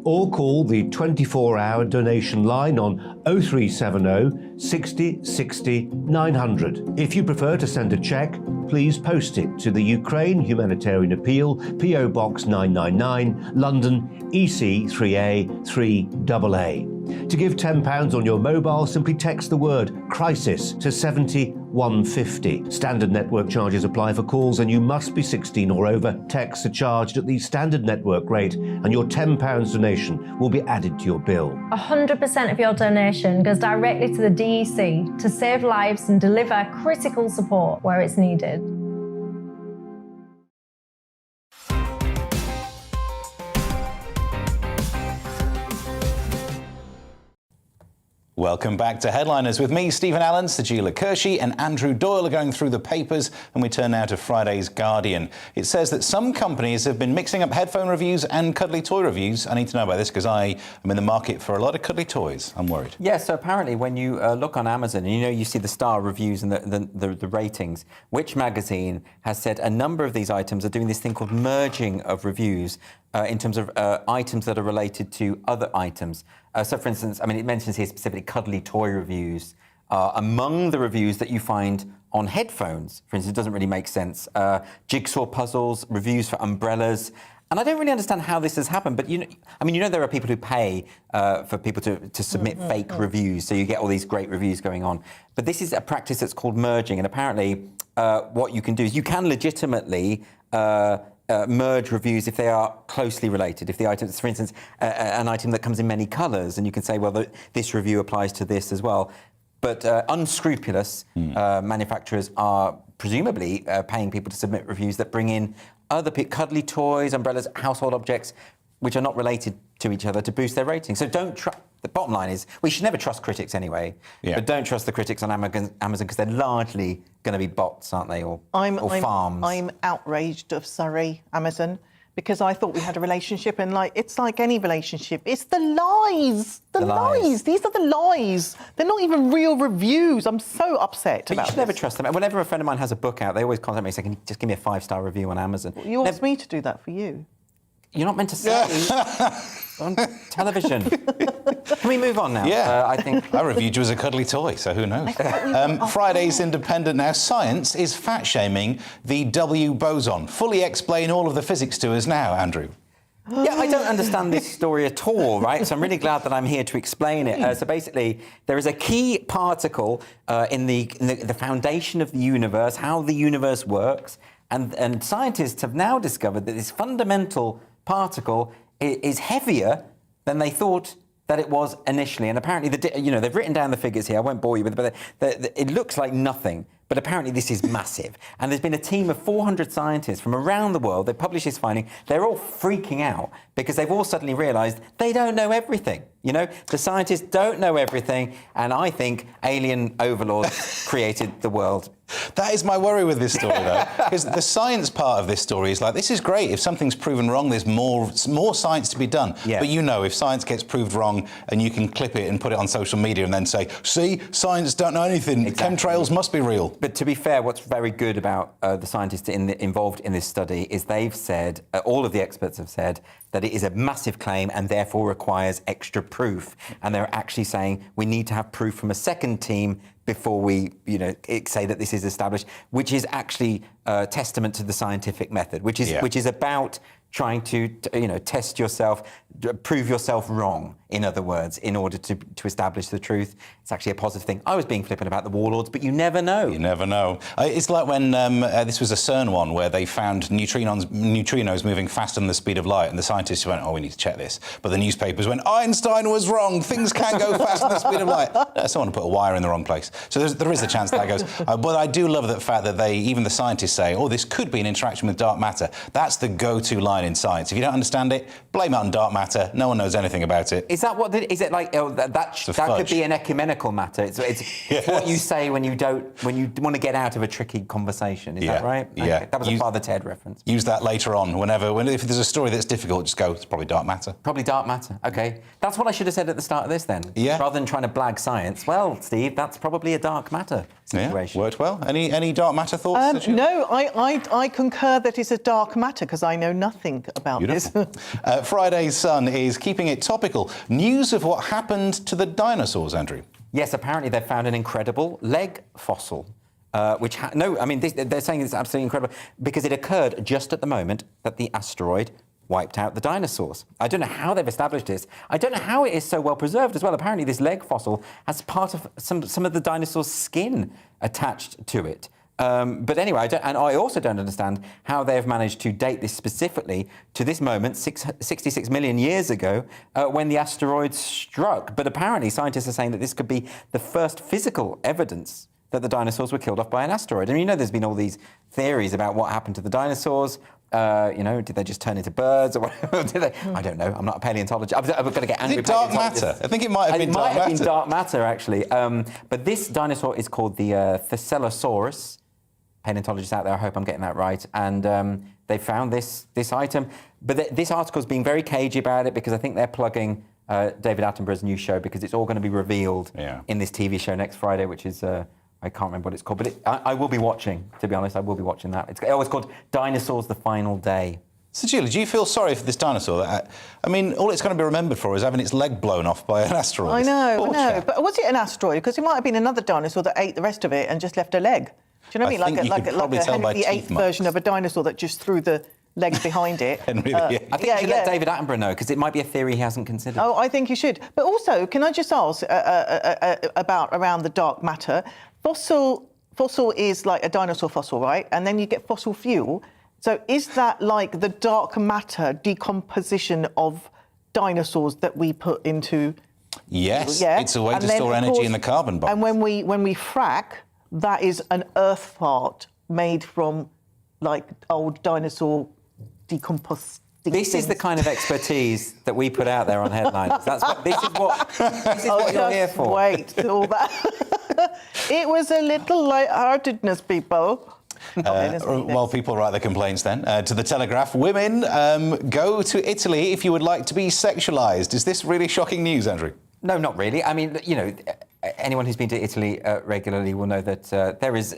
or call the 24-hour donation line on 0370 60 60 900. If you prefer to send a cheque, please post it to the Ukraine Humanitarian Appeal, PO Box 999, London, EC 3A 3AA. To give £10 on your mobile, simply text the word crisis to 70150. Standard network charges apply for calls and you must be 16 or over. Texts are charged at the standard network rate and your £10 donation will be added to your bill. 100% of your donation goes directly to the DEC to save lives and deliver critical support where it's needed. Welcome back to Headliners with me, Stephen Allen, Sajila Kershi and Andrew Doyle are going through the papers, and we turn now to Friday's Guardian. It says that some companies have been mixing up headphone reviews and cuddly toy reviews. I need to know about this because I am in the market for a lot of cuddly toys. I'm worried. Yeah, so apparently when you look on Amazon, and you see the star reviews and the ratings, Which magazine has said a number of these items are doing this thing called merging of reviews in terms of items that are related to other items. So, for instance, I mean, it mentions here specifically cuddly toy reviews. Among the reviews that you find on headphones, for instance, it doesn't really make sense. Jigsaw puzzles, reviews for umbrellas. And I don't really understand how this has happened, but there are people who pay for people to submit fake reviews, so you get all these great reviews going on. But this is a practice that's called merging, and apparently what you can do is you can legitimately merge reviews if they are closely related. If the item is, for instance, an item that comes in many colours, and you can say, well, this review applies to this as well. But unscrupulous manufacturers are presumably paying people to submit reviews that bring in other cuddly toys, umbrellas, household objects, which are not related to each other to boost their rating. So don't trust. The bottom line is we should never trust critics anyway. Yeah. But don't trust the critics on Amazon because they're largely going to be bots, aren't they, or farms. I'm outraged of Surrey, Amazon, because I thought we had a relationship, and it's like any relationship. It's the lies. The lies. These are the lies. They're not even real reviews. I'm so upset about this. You should never trust them. Whenever a friend of mine has a book out, they always contact me and say, can you just give me a 5-star review on Amazon? Well, you asked me to do that for you. You're not meant to say on television. Can we move on now? Yeah. I think I reviewed you as a cuddly toy, so who knows? Friday's Independent now. Science is fat-shaming the W boson. Fully explain all of the physics to us now, Andrew. Yeah, I don't understand this story at all, right? So I'm really glad that I'm here to explain it. So basically, there is a key particle in the foundation of the universe, how the universe works, and scientists have now discovered that this fundamental particle is heavier than they thought that it was initially. And apparently, they've written down the figures here. I won't bore you with it, but it looks like nothing. But apparently this is massive. And there's been a team of 400 scientists from around the world. They published this finding. They're all freaking out because they've all suddenly realised they don't know everything. The scientists don't know everything. And I think alien overlords created the world. That is my worry with this story, though, because the science part of this story is this is great. If something's proven wrong, there's more science to be done. Yeah. But if science gets proved wrong and you can clip it and put it on social media and then say, see, science don't know anything. Exactly. Chemtrails must be real. But to be fair, what's very good about the scientists involved in this study is they've said, all of the experts have said, that it is a massive claim and therefore requires extra proof. And they're actually saying we need to have proof from a second team before we, say that this is established, which is actually testament to the scientific method, which is about trying to test yourself, prove yourself wrong. in other words, in order to establish the truth. It's actually a positive thing. I was being flippant about the warlords, but you never know. You never know. It's like when this was a CERN one where they found neutrinos moving faster than the speed of light, and the scientists went, oh, we need to check this. But the newspapers went, Einstein was wrong. Things can go faster than the speed of light. Someone put a wire in the wrong place. So there is a chance that goes. But I do love the fact that even the scientists say, oh, this could be an interaction with dark matter. That's the go-to line in science. If you don't understand it, blame it on dark matter. No one knows anything about it. Is that what? Is it like that could be an ecumenical matter? It's Yes. what you say when you want to get out of a tricky conversation. Is that right? Yeah. Okay. That was a Father Ted reference. Use that later on. If there's a story that's difficult, just go, it's probably dark matter. Probably dark matter. Okay. That's what I should have said at the start of this then. Yeah. Rather than trying to blag science. Well, Steve, that's probably a dark matter situation. Yeah, worked well. Any dark matter thoughts? No, I concur that it's a dark matter because I know nothing about this. Friday's Sun is keeping it topical. News of what happened to the dinosaurs, Andrew. Yes, apparently they've found an incredible leg fossil. They're saying it's absolutely incredible because it occurred just at the moment that the asteroid wiped out the dinosaurs. I don't know how they've established this. I don't know how it is so well preserved as well. Apparently this leg fossil has part of some of the dinosaur's skin attached to it. But anyway, I also don't understand how they have managed to date this specifically to this moment, 66 million years ago, when the asteroid struck. But apparently scientists are saying that this could be the first physical evidence that the dinosaurs were killed off by an asteroid. And there's been all these theories about what happened to the dinosaurs. Did they just turn into birds or whatever? I don't know. I'm not a paleontologist. I'm going to get angry. Is it dark matter? I think it might have been dark matter. It might have been dark matter, actually. But this dinosaur is called the Thescelosaurus. Paleontologists out there, I hope I'm getting that right. And they found this item. But this article's being very cagey about it because I think they're plugging David Attenborough's new show because it's all going to be revealed in this TV show next Friday, which is... I can't remember what it's called, but I will be watching, to be honest. I will be watching that. It's called Dinosaurs: The Final Day. So, Julie, do you feel sorry for this dinosaur? All it's going to be remembered for is having its leg blown off by an asteroid. I know. But was it an asteroid? Because it might have been another dinosaur that ate the rest of it and just left a leg. Do you know what I mean? Like a Henry VIII version of a dinosaur that just threw the legs behind it. I think you should let David Attenborough know, because it might be a theory he hasn't considered. Oh, I think you should. But also, can I just ask around the dark matter? Fossil is like a dinosaur fossil, right? And then you get fossil fuel. So is that like the dark matter decomposition of dinosaurs that we put into... Yes, it's a way to store energy in the carbon box. And when we frack, that is an earth fart made from, like, old dinosaur decomposed... This is the kind of expertise that we put out there on headlines. This is what you're here for. Wait till that. It was a little lightheartedness, people. While people write their complaints then, to the Telegraph, women go to Italy if you would like to be sexualised. Is this really shocking news, Andrew? No, not really. I mean, anyone who's been to Italy regularly will know that there is,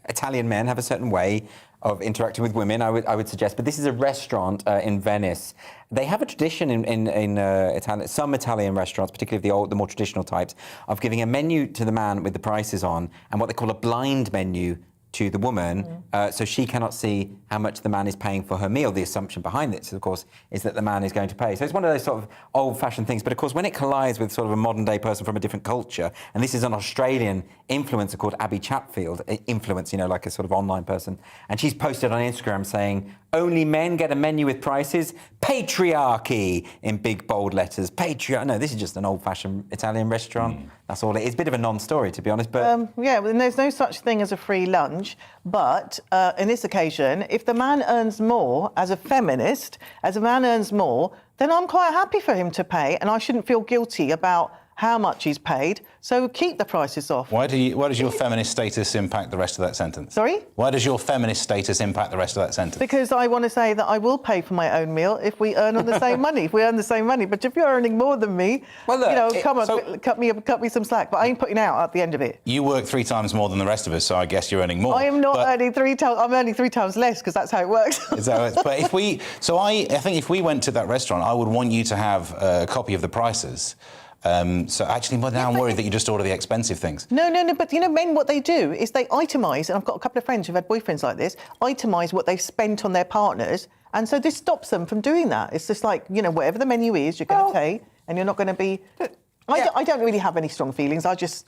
Italian men have a certain way of interacting with women, I would suggest. But this is a restaurant in Venice. They have a tradition in Italian, some Italian restaurants, particularly the more traditional types, of giving a menu to the man with the prices on and what they call a blind menu to the woman, so she cannot see how much the man is paying for her meal. The assumption behind this, of course, is that the man is going to pay. So it's one of those sort of old-fashioned things. But, of course, when it collides with sort of a modern-day person from a different culture, and this is an Australian influencer called Abby Chatfield, like a sort of online person, and she's posted on Instagram saying, only men get a menu with prices, patriarchy, in big, bold letters. No, this is just an old-fashioned Italian restaurant. That's all it is. A bit of a non-story, to be honest. But and there's no such thing as a free lunch. But in this occasion, if the man earns more, as a feminist, as a man earns more, then I'm quite happy for him to pay, and I shouldn't feel guilty about how much he's paid, so keep the prices off. Why does your feminist status impact the rest of that sentence? Sorry? Why does your feminist status impact the rest of that sentence? Because I want to say that I will pay for my own meal if we earn on the same money, if we earn the same money. But if you're earning more than me, cut me some slack. But I ain't putting out at the end of it. You work 3 times more than the rest of us, so I guess you're earning more. I am not earning 3 times. I'm earning 3 times less because that's how it works. Is that right? But I think if we went to that restaurant, I would want you to have a copy of the prices. So actually, now I'm worried that you just order the expensive things. No. But men, what they do is they itemise, and I've got a couple of friends who've had boyfriends like this, itemise what they've spent on their partners, and so this stops them from doing that. It's just like, whatever the menu is, you're going to pay, and you're not going to be. I don't really have any strong feelings. I just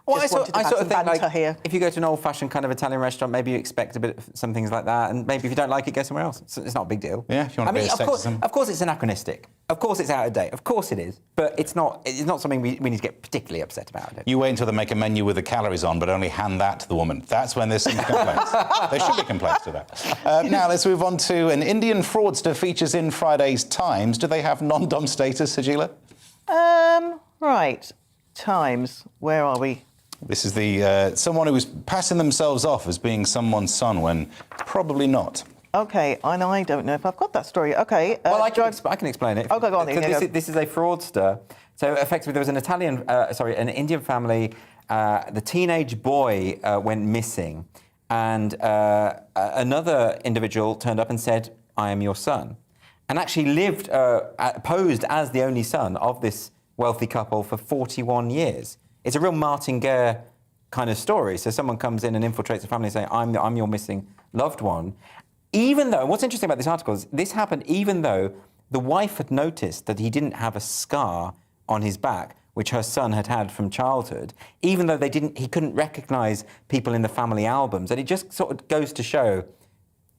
wanted to have some banter here. If you go to an old-fashioned kind of Italian restaurant, maybe you expect a bit of some things like that, and maybe if you don't like it, go somewhere else. It's not a big deal. Yeah, if you want to be sexism. Of course, it's anachronistic. Of course, it's out of date. Of course, it is. But it's not something we need to get particularly upset about. You wait until they make a menu with the calories on, but only hand that to the woman. That's when there's some complaints. There should be complaints to that. Now, let's move on to an Indian fraudster features in Friday's Times. Do they have non-dom status, Sajila? Right. Times. Where are we? This is the someone who was passing themselves off as being someone's son when probably not. OK, and I don't know if I've got that story. OK. Well, I can explain it. OK, go on then. This is a fraudster. So effectively, there was an Indian family. The teenage boy went missing, and another individual turned up and said, "I am your son," and actually lived posed as the only son of this wealthy couple for 41 years. It's a real Martin Gare kind of story. So someone comes in and infiltrates the family and saying, I'm your missing loved one. Even though, what's interesting about this article is this happened even though the wife had noticed that he didn't have a scar on his back, which her son had had from childhood, even though he couldn't recognise people in the family albums. And it just sort of goes to show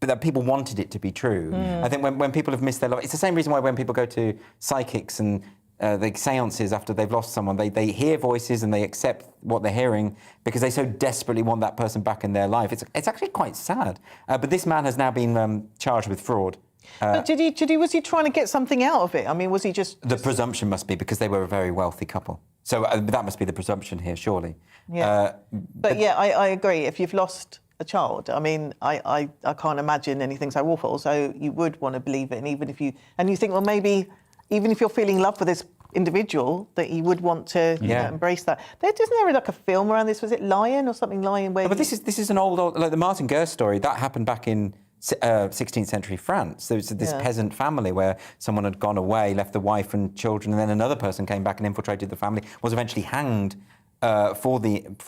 that people wanted it to be true. I think when people have missed their love, it's the same reason why when people go to psychics and the seances after they've lost someone, they hear voices and they accept what they're hearing because they so desperately want that person back in their life. It's actually quite sad. But this man has now been charged with fraud. But was he trying to get something out of it? I mean, was he just... The presumption must be because they were a very wealthy couple. So that must be the presumption here, surely. Yeah. But I agree. If you've lost a child, I mean, I can't imagine anything so awful. So you would want to believe it. And even if you think, well, maybe... Even if you're feeling love for this individual, that you would want to embrace that. Isn't there like a film around this? Was it Lion or something? Lion where... No, but this is an old like the Martin Gare story that happened back in 16th century France. There was this peasant family where someone had gone away, left the wife and children, and then another person came back and infiltrated the family, was eventually hanged for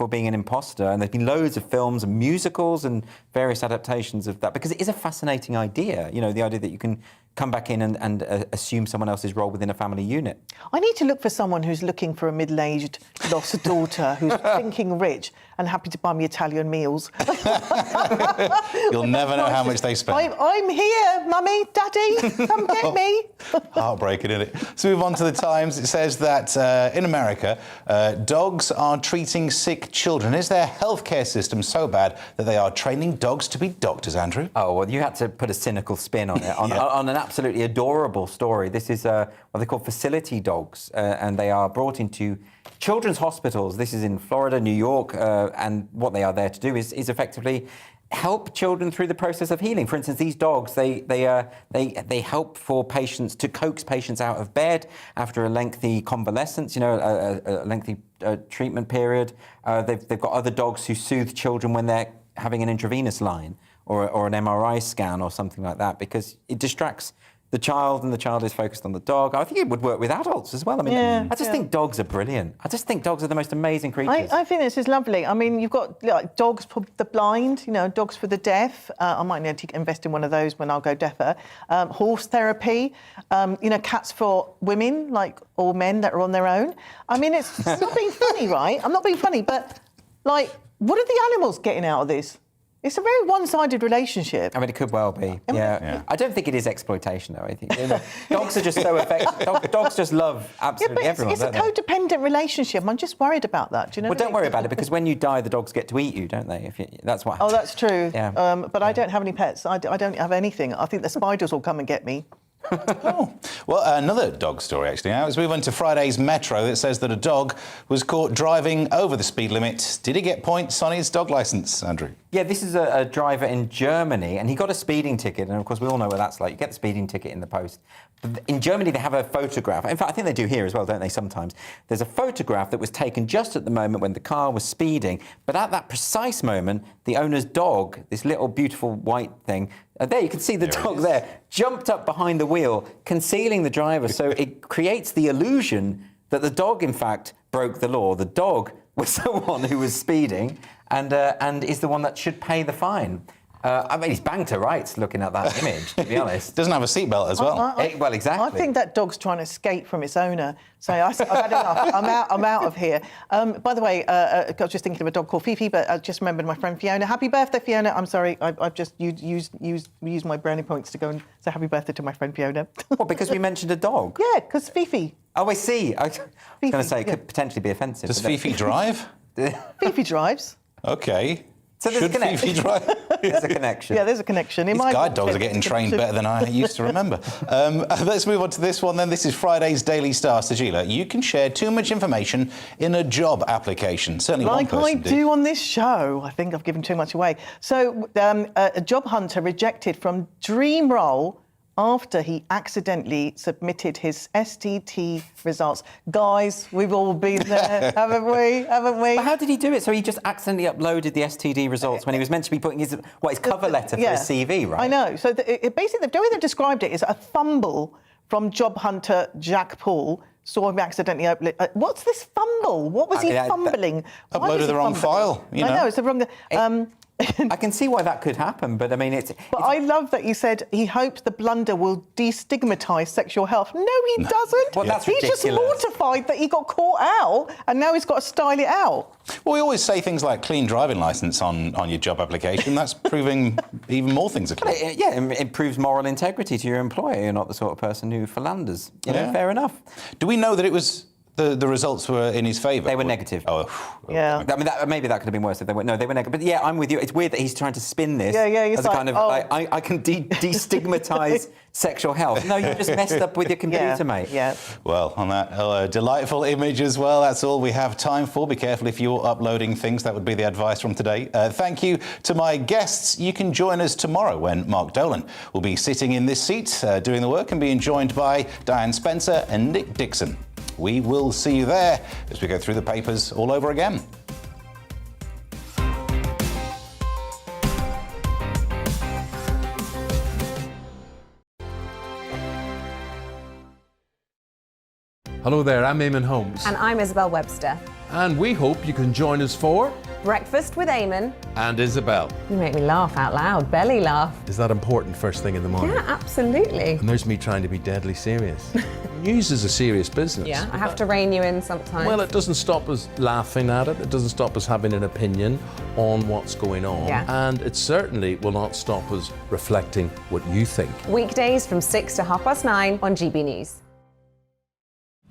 being an imposter. And there's been loads of films and musicals and various adaptations of that because it is a fascinating idea. You know, the idea that you can come back in and assume someone else's role within a family unit. I need to look for someone who's looking for a middle-aged lost daughter who's thinking rich and happy to buy me Italian meals. You'll never know how much they spend. I'm here, Mummy, Daddy, come get me. Heartbreaking, isn't it? So move on to the Times. It says that in America, dogs are treating sick children. Is their healthcare system so bad that they are training dogs to be doctors, Andrew? Oh, well, you had to put a cynical spin on it, on an absolutely adorable story. This is what they call facility dogs, and they are brought into children's hospitals. This is in Florida, New York, and what they are there to do is effectively help children through the process of healing. For instance, these dogs, they help for patients to coax patients out of bed after a lengthy convalescence, a lengthy treatment period. They've got other dogs who soothe children when they're having an intravenous line or an MRI scan or something like that, because it distracts the child and the child is focused on the dog. I think it would work with adults as well. I mean, I just think dogs are brilliant. I just think dogs are the most amazing creatures. I think this is lovely. I mean, you've got like dogs for the blind, dogs for the deaf. I might need to invest in one of those when I'll go deafer. Horse therapy, cats for women, or men that are on their own. I mean, it's not being funny, right? I'm not being funny, but what are the animals getting out of this? It's a very one-sided relationship. I mean, it could well be. Yeah. I don't think it is exploitation, though. I think dogs are just so effective. Dogs just love absolutely everyone. It's a codependent relationship. I'm just worried about that. Do you know? Well, don't worry about it, because when you die, the dogs get to eat you, don't they? That's what happens. Oh, that's true. Yeah. But I don't have any pets. I don't have anything. I think the spiders will come and get me. Oh. Well, another dog story, actually. Now, as we went to Friday's Metro, it says that a dog was caught driving over the speed limit. Did he get points on his dog licence, Andrew? Yeah, this is a driver in Germany, and he got a speeding ticket, and of course we all know what that's like. You get the speeding ticket in the post. But in Germany, they have a photograph. In fact, I think they do here as well, don't they, sometimes? There's a photograph that was taken just at the moment when the car was speeding, but at that precise moment, the owner's dog, this little beautiful white thing, there you can see the dog there, jumped up behind the wheel, concealing the driver, so it creates the illusion that the dog, in fact, broke the law. The dog was the one who was speeding and is the one that should pay the fine. I mean, he's banged to rights looking at that image, to be honest. Doesn't have a seatbelt as well. Well, exactly. I think that dog's trying to escape from its owner. So I've had enough. I'm out of here. By the way, I was just thinking of a dog called Fifi, but I just remembered my friend Fiona. Happy birthday, Fiona. I'm sorry, I've just used my brownie points to go and say happy birthday to my friend Fiona. What, because we mentioned a dog? Yeah, because Fifi. Oh, I see. I was going to say, it could potentially be offensive. Does Fifi drive? Fifi drives. OK. So there's Should a connection. Fifi drive? There's a connection. Yeah, there's a connection. These guide dogs are getting trained better than I used to remember. Let's move on to this one then. This is Friday's Daily Star. Sajila, you can share too much information in a job application. Certainly one person Like I do on this show. I think I've given too much away. So a job hunter rejected from dream role after he accidentally submitted his STT results. Guys, we've all been there, haven't we? But how did he do it? So he just accidentally uploaded the STD results when he was meant to be putting his cover letter for his CV, right? I know. So basically, the way they've described it is a fumble from job hunter Jack Paul. Saw him accidentally open. What's this fumble? What was he fumbling? Uploaded the wrong file. You know. I know, it's the wrong... I can see why that could happen, but I mean, But I love that you said he hopes the blunder will destigmatise sexual health. No, he doesn't. Well, that's He's just ridiculous. mortified that he got caught out, and now he's got to style it out. Well, we always say things like clean driving licence on your job application. That's proving even more things are clean. Yeah, it improves moral integrity to your employer. You're not the sort of person who philanders. You know, fair enough. Do we know that it was... The results were in his favour? They were negative. Oh, yeah. I mean, maybe that could have been worse if they were. No, they were negative. But yeah, I'm with you. It's weird that he's trying to spin this as a kind of, I can destigmatise sexual health. No, you just messed up with your computer, mate. Yeah. Well, on that delightful image as well, that's all we have time for. Be careful if you're uploading things. That would be the advice from today. Thank you to my guests. You can join us tomorrow when Mark Dolan will be sitting in this seat doing the work and being joined by Diane Spencer and Nick Dixon. We will see you there as we go through the papers all over again. Hello there, I'm Eamon Holmes. And I'm Isabel Webster. And we hope you can join us for Breakfast with Eamon. And Isabel. You make me laugh out loud, belly laugh. Is that important first thing in the morning? Yeah, absolutely. And there's me trying to be deadly serious. News is a serious business. Yeah, I have to rein you in sometimes. Well, it doesn't stop us laughing at it. It doesn't stop us having an opinion on what's going on. Yeah. And it certainly will not stop us reflecting what you think. Weekdays from 6 to 9:30 on GB News.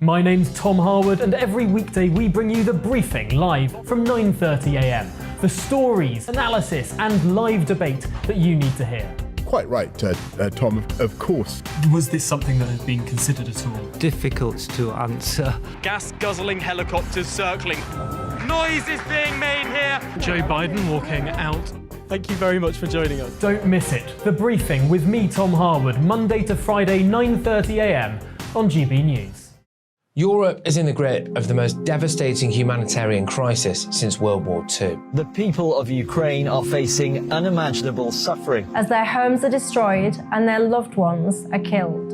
My name's Tom Harwood, and every weekday we bring you The Briefing live from 9:30 a.m. The stories, analysis and live debate that you need to hear. Quite right, Tom, of course. Was this something that had been considered at all? Difficult to answer. Gas-guzzling helicopters circling. Noise is being made here. Joe Biden walking out. Thank you very much for joining us. Don't miss it. The Briefing with me, Tom Harwood, Monday to Friday, 9:30 a.m. on GB News. Europe is in the grip of the most devastating humanitarian crisis since World War II. The people of Ukraine are facing unimaginable suffering as their homes are destroyed and their loved ones are killed.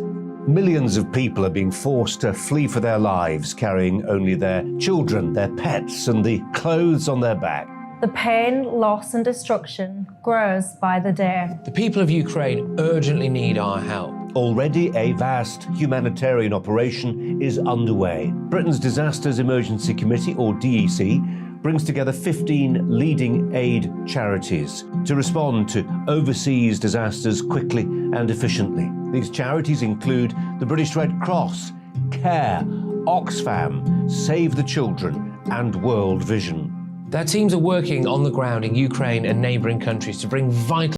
Millions of people are being forced to flee for their lives, carrying only their children, their pets, and the clothes on their back. The pain, loss and destruction grows by the day. The people of Ukraine urgently need our help. Already a vast humanitarian operation is underway. Britain's Disasters Emergency Committee, or DEC, brings together 15 leading aid charities to respond to overseas disasters quickly and efficiently. These charities include the British Red Cross, CARE, Oxfam, Save the Children and World Vision. Their teams are working on the ground in Ukraine and neighbouring countries to bring vital